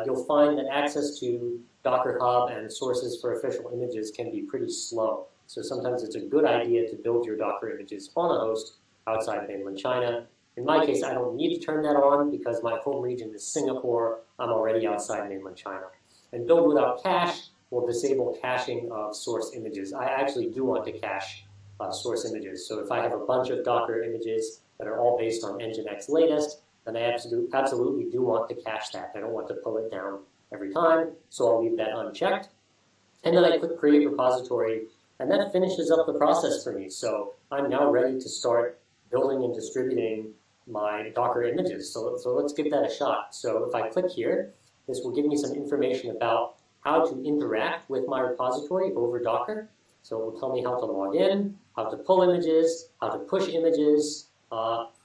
you'll find that access to Docker Hub and sources for official images can be pretty slow. So sometimes it's a good idea to build your Docker images on a host outside mainland China. In my case, I don't need to turn that on because my home region is Singapore. I'm already outside mainland China. And build without cache will disable caching of source images. I actually do want to cache source images. So if I have a bunch of Docker images that are all based on Nginx latest, then I absolutely do want to cache that. I don't want to pull it down every time, so I'll leave that unchecked. And then I click Create Repository, and that finishes up the process for me. So I'm now ready to start building and distributing my Docker images. So let's give that a shot. So if I click here, this will give me some information about how to interact with my repository over Docker. So it will tell me how to log in, how to pull images, how to push images,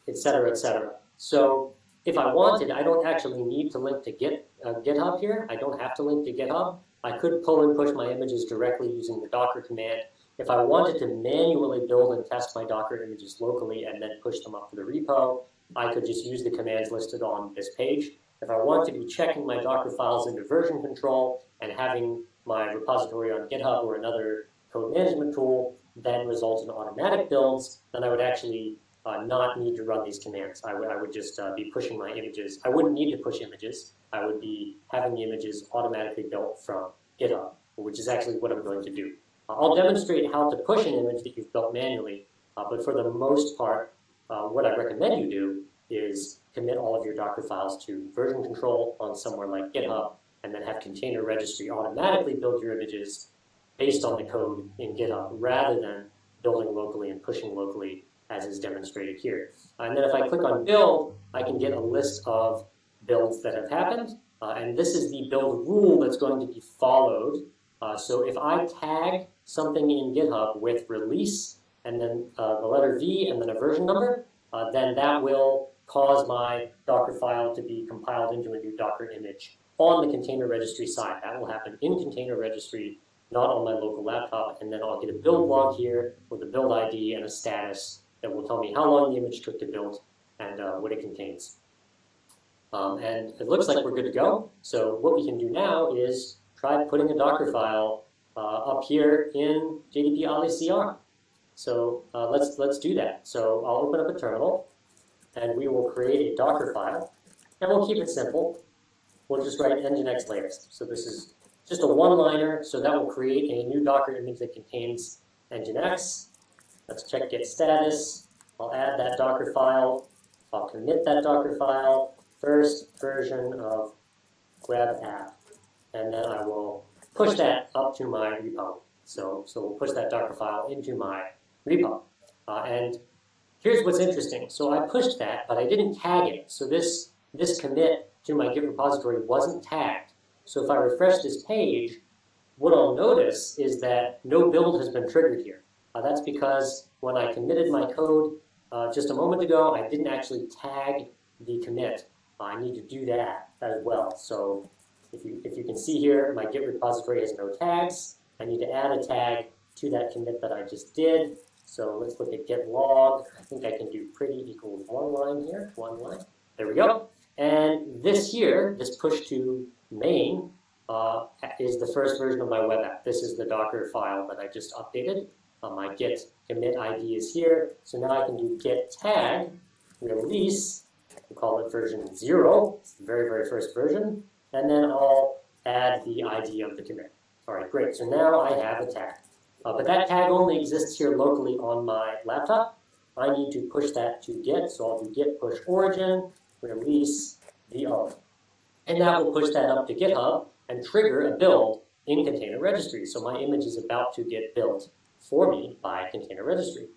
etc., etc. So if I wanted, I don't actually need to link to GitHub here. I don't have to link to GitHub. I could pull and push my images directly using the Docker command. If I wanted to manually build and test my Docker images locally and then push them up to the repo, I could just use the commands listed on this page. If I want to be checking my Docker files into version control and having my repository on GitHub or another code management tool then result in automatic builds, then I would actually not need to run these commands. I would just be pushing my images. I wouldn't need to push images. I would be having the images automatically built from GitHub, which is actually what I'm going to do. I'll demonstrate how to push an image that you've built manually, but for the most part, what I recommend you do is commit all of your Docker files to version control on somewhere like GitHub, and then have container registry automatically build your images based on the code in GitHub, rather than building locally and pushing locally as is demonstrated here. And then if I click on build, I can get a list of builds that have happened. And this is the build rule that's going to be followed. So if I tag something in GitHub with release and then the letter V and then a version number, then that will cause my Docker file to be compiled into a new Docker image on the container registry side. That will happen in container registry, not on my local laptop. And then I'll get a build log here with a build ID and a status that will tell me how long the image took to build and what it contains. And it looks like we're good to go. So what we can do now is try putting a Docker file up here in JDP AliCR. So let's do that. So I'll open up a terminal, and we will create a Docker file. And we'll keep it simple. We'll just write nginx latest. So this is just a one-liner, so that will create a new Docker image that contains nginx. Let's check git status. I'll add that Docker file. I'll commit that Docker file. First version of web app. And then I will push that up to my repo. So we'll push that Docker file into my repo. And here's what's interesting. So I pushed that, but I didn't tag it. So this commit to my Git repository wasn't tagged. So if I refresh this page, what I'll notice is that no build has been triggered here. That's because when I committed my code just a moment ago, I didn't actually tag the commit. I need to do that as well. So if you can see here, my Git repository has no tags. I need to add a tag to that commit that I just did. So let's look at git log. I think I can do pretty equals one line here, one line. There we go. And this here, this push to main, is the first version of my web app. This is the Docker file that I just updated. My git commit ID is here. So now I can do git tag release. We'll call it version 0. It's the very, very first version. And then I'll add the ID of the commit. All right, great. So now I have a tag. But that tag only exists here locally on my laptop. I need to push that to Git. So I'll do git push origin, release VO. And that will push that up to GitHub and trigger a build in container registry. So my image is about to get built for me by container registry.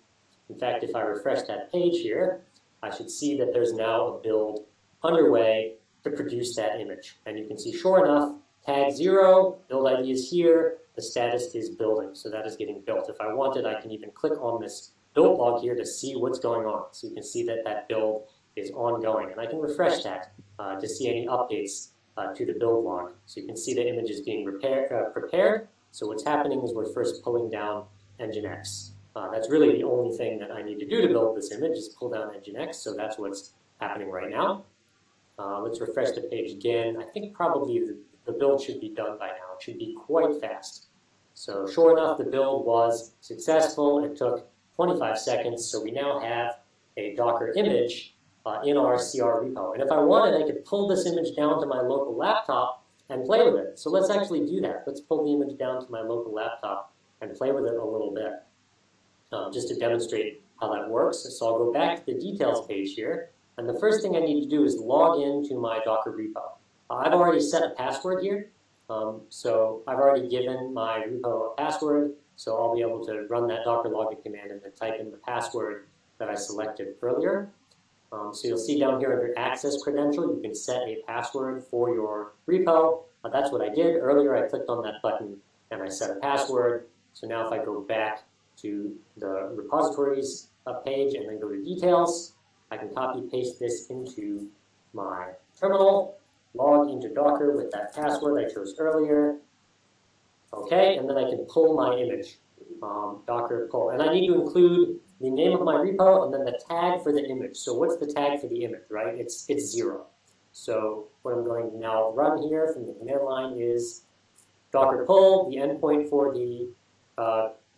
In fact, if I refresh that page here, I should see that there's now a build underway to produce that image. And you can see, sure enough, tag 0, build ID is here, the status is building. So that is getting built. If I wanted, I can even click on this build log here to see what's going on. So you can see that that build is ongoing. And I can refresh that to see any updates to the build log. So you can see the image is being prepared. So what's happening is we're first pulling down nginx. That's really the only thing that I need to do to build this image is pull down nginx. So that's what's happening right now. Let's refresh the page again. I think probably the build should be done by now. It should be quite fast. So sure enough, the build was successful. It took 25 seconds. So we now have a Docker image in our CR repo. And if I wanted, I could pull this image down to my local laptop and play with it. So let's actually do that. Let's pull the image down to my local laptop and play with it a little bit, just to demonstrate how that works. So I'll go back to the details page here. And the first thing I need to do is log into my Docker repo. I've already set a password here. So I've already given my repo a password, so I'll be able to run that Docker login command and then type in the password that I selected earlier. So you'll see down here under access credential, you can set a password for your repo. That's what I did. Earlier I clicked on that button and I set a password. So now if I go back to the repositories page and then go to details, I can copy paste this into my terminal, log into Docker with that password I chose earlier. Okay, and then I can pull my image, Docker pull. And I need to include the name of my repo and then the tag for the image. So what's the tag for the image, right? It's 0. So what I'm going to now run here from the command line is Docker pull, the endpoint for the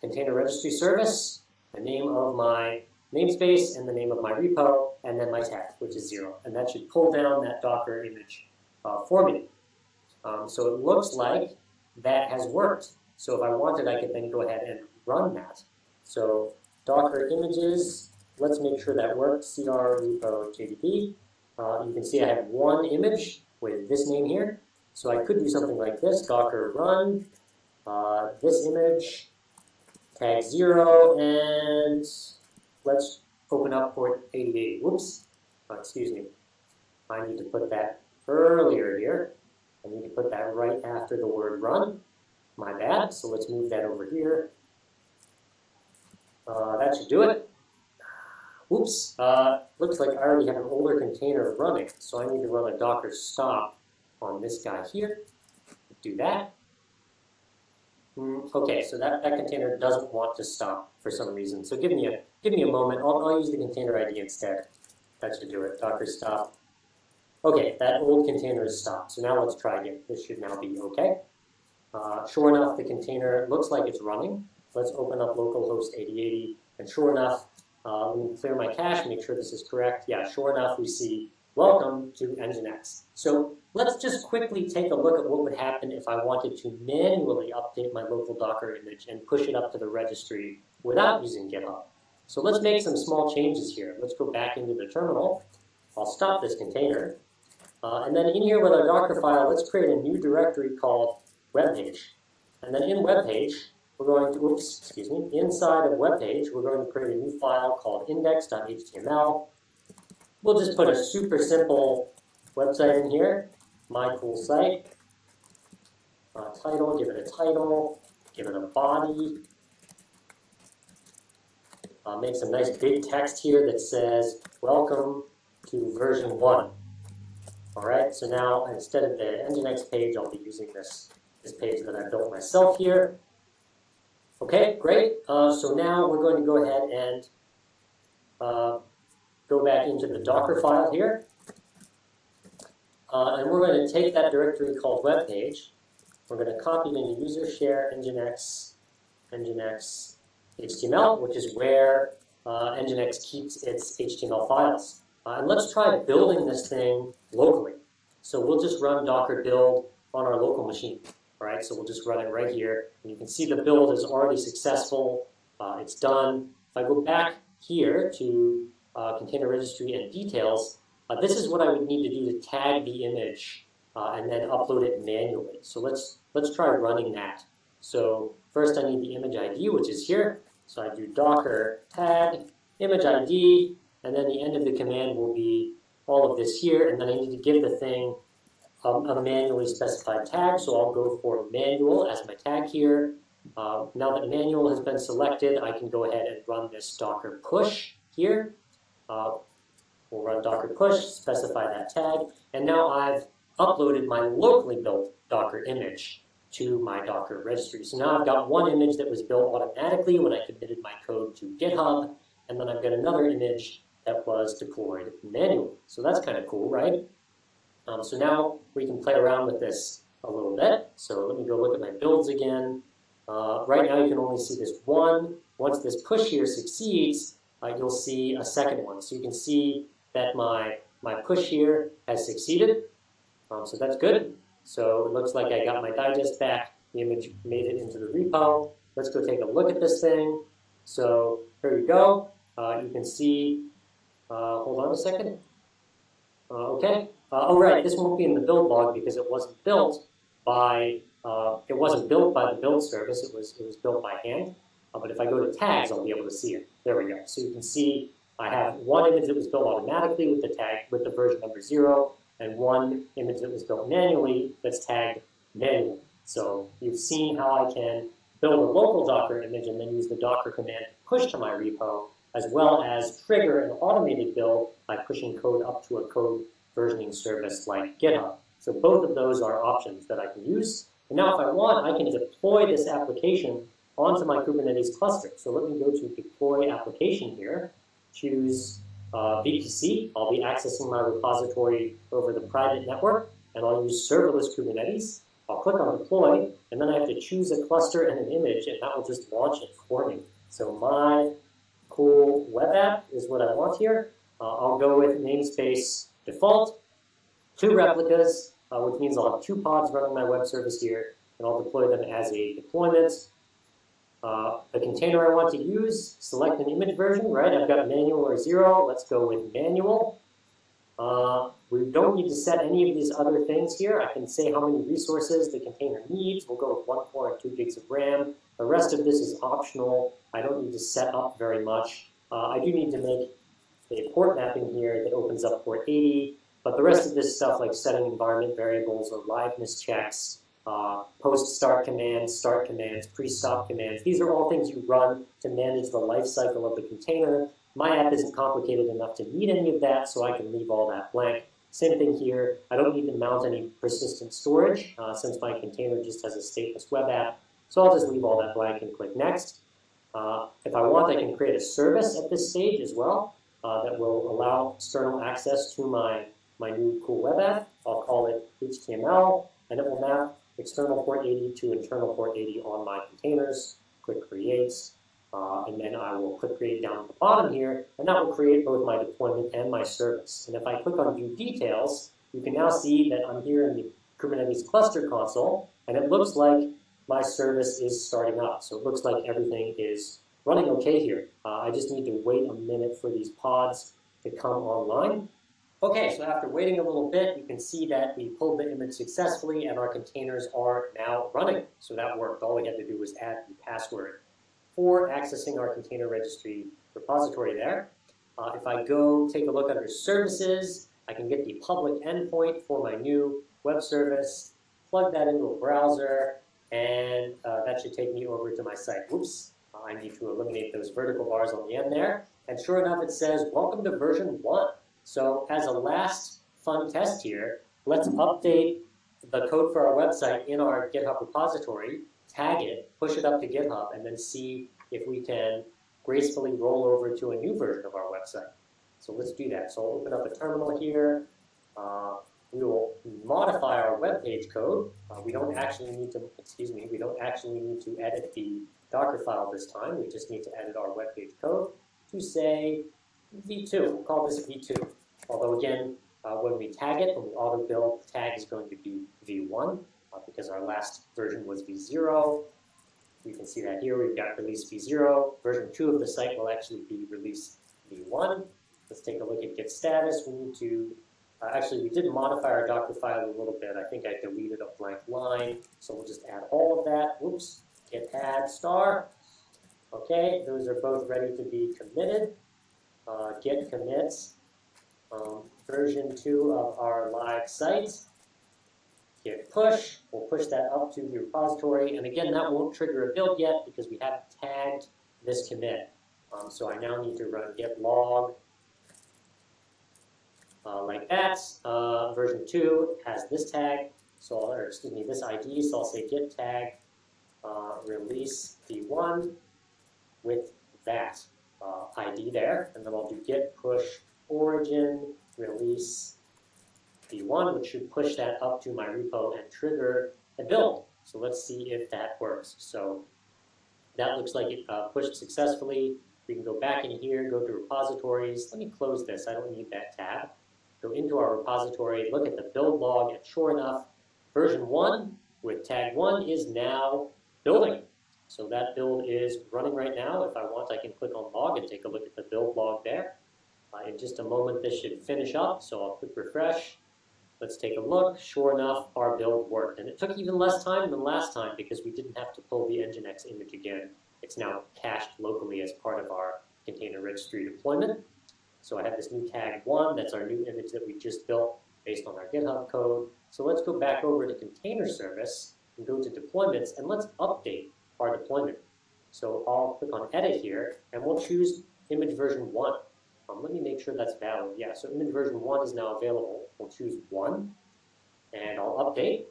container registry service, the name of my namespace and the name of my repo, and then my tag, which is 0. And that should pull down that Docker image for me. So it looks like that has worked. So if I wanted, I could then go ahead and run that. So Docker images, let's make sure that works, cr repo jdp. You can see I have one image with this name here. So I could do something like this, Docker run, this image, tag 0, and let's open up port 8080. Whoops, excuse me. I need to put that earlier here. I need to put that right after the word run. My bad, so let's move that over here. That should do it. Oops, looks like I already have an older container running, so I need to run a Docker stop on this guy here. Do that. Okay, so that container doesn't want to stop for some reason. So give me a moment. I'll use the container ID instead. That should do it. Docker stop. Okay, that old container is stopped. So now let's try again. This should now be okay. Sure enough, the container looks like it's running. Let's open up localhost 8080. And sure enough, let me clear my cache, make sure this is correct. Yeah, sure enough, we see welcome to Nginx. So let's just quickly take a look at what would happen if I wanted to manually update my local Docker image and push it up to the registry without using GitHub. So let's make some small changes here. Let's go back into the terminal. I'll stop this container. And then in here with our Docker file, let's create a new directory called webpage. And then in webpage, we're going to, inside of webpage, we're going to create a new file called index.html. We'll just put a super simple website in here, my cool site. Title, give it a title, give it a body. Make some nice big text here that says, welcome to version 1. All right, so now instead of the Nginx page, I'll be using this page that I built myself here. Okay, great. So now we're going to go ahead and go back into the Docker file here. And we're going to take that directory called webpage. We're going to copy it into user share Nginx HTML, which is where Nginx keeps its HTML files. And let's try building this thing locally. So we'll just run Docker build on our local machine. All right, so we'll just run it right here. And you can see the build is already successful. It's done. If I go back here to container registry and details, this is what I would need to do to tag the image and then upload it manually. So let's try running that. So first I need the image ID, which is here. So I do Docker tag image ID, and then the end of the command will be all of this here, and then I need to give the thing a manually specified tag, so I'll go for manual as my tag here. Now that manual has been selected, I can go ahead and run this Docker push here. We'll run Docker push, specify that tag, and now I've uploaded my locally built Docker image to my Docker registry. So now I've got one image that was built automatically when I committed my code to GitHub, and then I've got another image that was deployed manually. So that's kind of cool, right? So now we can play around with this a little bit. So let me go look at my builds again. Right now you can only see this one. Once this push here succeeds, you'll see a second one. So you can see that my push here has succeeded. So that's good. So it looks like I got my digest back. The image made it into the repo. Let's go take a look at this thing. So here we go. You can see, hold on a second. Oh, right, this won't be in the build log because it wasn't built by the build service. It was built by hand. But if I go to tags, I'll be able to see it. There we go. So you can see I have one image that was built automatically with the tag with the version number 0, and one image that was built manually that's tagged manually. So you've seen how I can build a local Docker image and then use the Docker command to push to my repo, as well as trigger an automated build by pushing code up to a code versioning service like GitHub. So both of those are options that I can use. And now if I want, I can deploy this application onto my Kubernetes cluster. So let me go to deploy application here, choose VPC. I'll be accessing my repository over the private network, and I'll use serverless Kubernetes. I'll click on deploy, and then I have to choose a cluster and an image, and that will just launch it for me. So my cool web app is what I want here. I'll go with namespace default, 2 replicas, which means I'll have 2 pods running my web service here, and I'll deploy them as a deployment. The container I want to use, select an image version, right? I've got manual or 0. Let's go with manual. We don't need to set any of these other things here. I can say how many resources the container needs. We'll go with 1 core and 2 gigs of RAM. The rest of this is optional. I don't need to set up very much. I do need to make a port mapping here that opens up port 80, but the rest of this stuff like setting environment variables or liveness checks, post-start commands, pre-stop commands, these are all things you run to manage the life cycle of the container. My app isn't complicated enough to need any of that, so I can leave all that blank. Same thing here. I don't need to mount any persistent storage since my container just has a stateless web app. So I'll just leave all that blank and click next. If I want, I can create a service at this stage as well that will allow external access to my new cool web app. I'll call it HTML, and it will map external port 80 to internal port 80 on my containers. Click create. And then I will click create down at the bottom here, and that will create both my deployment and my service. And if I click on view details, you can now see that I'm here in the Kubernetes cluster console, and it looks like my service is starting up. So it looks like everything is running okay here. I just need to wait a minute for these pods to come online. Okay, so after waiting a little bit, you can see that we pulled the image successfully, and our containers are now running. So that worked. All we had to do was add the password for accessing our container registry repository there. If I go take a look under services, I can get the public endpoint for my new web service, plug that into a browser, and that should take me over to my site. Whoops, I need to eliminate those vertical bars on the end there. And sure enough, it says, welcome to version 1. So as a last fun test here, let's update the code for our website in our GitHub repository, tag it, push it up to GitHub, and then see if we can gracefully roll over to a new version of our website. So let's do that. So I'll open up a terminal here. We will modify our web page code. We don't actually need to edit the Docker file this time. We just need to edit our web page code to say v2. We'll call this v2. Although again, when we tag it, when we auto build, the tag is going to be v1 because our last version was v0. You can see that here. We've got release v0. Version 2 of the site will actually be release v1. Let's take a look at git status. We need to actually, we did modify our Docker file a little bit. I think I deleted a blank line, so we'll just add all of that. Whoops, git add star. Okay, those are both ready to be committed. Git commits version 2 of our live site. Git push, we'll push that up to the repository, and again, that won't trigger a build yet because we haven't tagged this commit. So I now need to run git log like that. Version 2 has this tag, this ID, so I'll say git tag release v1 with that ID there, and then I'll do git push origin release v1, which should push that up to my repo and trigger a build. So let's see if that works. So that looks like it pushed successfully. We can go back in here, go to repositories. Let me close this. I don't need that tab. Go into our repository, look at the build log, and sure enough, version 1 with tag 1 is now building. So that build is running right now. If I want, I can click on log and take a look at the build log there. In just a moment, this should finish up, so I'll click refresh. Let's take a look. Sure enough, our build worked. And it took even less time than last time because we didn't have to pull the Nginx image again. It's now cached locally as part of our container registry deployment. So I have this new tag 1. That's our new image that we just built based on our GitHub code. So let's go back over to container service and go to deployments, and let's update our deployment. So I'll click on edit here, and we'll choose image version 1. Let me make sure that's valid. Yeah, so image version 1 is now available. We'll choose 1, and I'll update.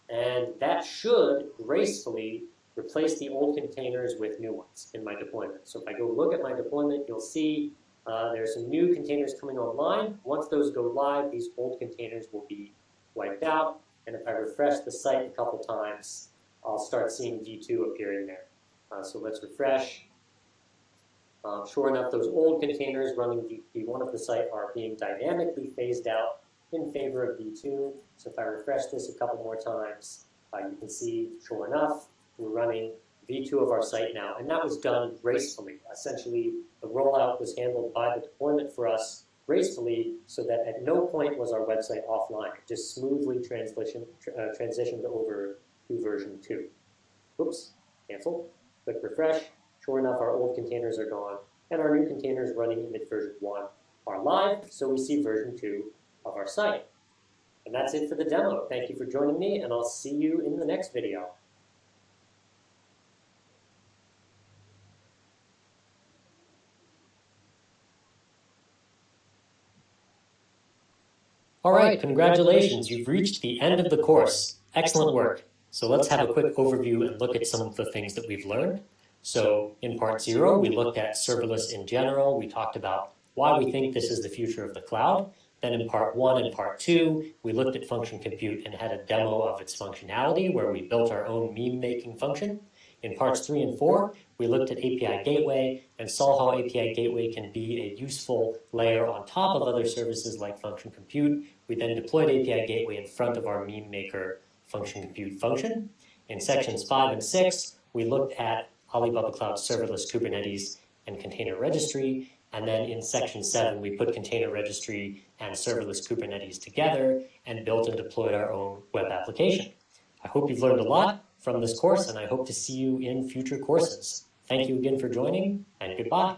And that should gracefully replace the old containers with new ones in my deployment. So if I go look at my deployment, you'll see there's some new containers coming online. Once those go live, these old containers will be wiped out. And if I refresh the site a couple times, I'll start seeing V2 appearing there. So let's refresh. Sure enough, those old containers running V1 of the site are being dynamically phased out in favor of V2. So if I refresh this a couple more times, you can see, sure enough, we're running V2 of our site now. And that was done gracefully. Essentially, the rollout was handled by the deployment for us gracefully so that at no point was our website offline. It just smoothly transitioned over to version 2. Oops, cancel. Click refresh. Sure enough, our old containers are gone, and our new containers running image version 1 are live, so we see version 2 of our site. And that's it for the demo. Thank you for joining me, and I'll see you in the next video. All right, congratulations. You've reached the end of the course. Excellent work. So let's have a quick overview and look at some of the things that we've learned. So in part 0, we looked at serverless in general. We talked about why we think this is the future of the cloud. Then in part 1 and part 2, we looked at function compute and had a demo of its functionality where we built our own meme-making function. In parts 3 and 4, we looked at API Gateway and saw how API Gateway can be a useful layer on top of other services like function compute. We then deployed API Gateway in front of our meme maker function compute function. In sections 5 and 6, we looked at Alibaba Cloud Serverless Kubernetes and Container Registry. And then in section 7, we put Container Registry and Serverless Kubernetes together and built and deployed our own web application. I hope you've learned a lot from this course, and I hope to see you in future courses. Thank you again for joining, and goodbye.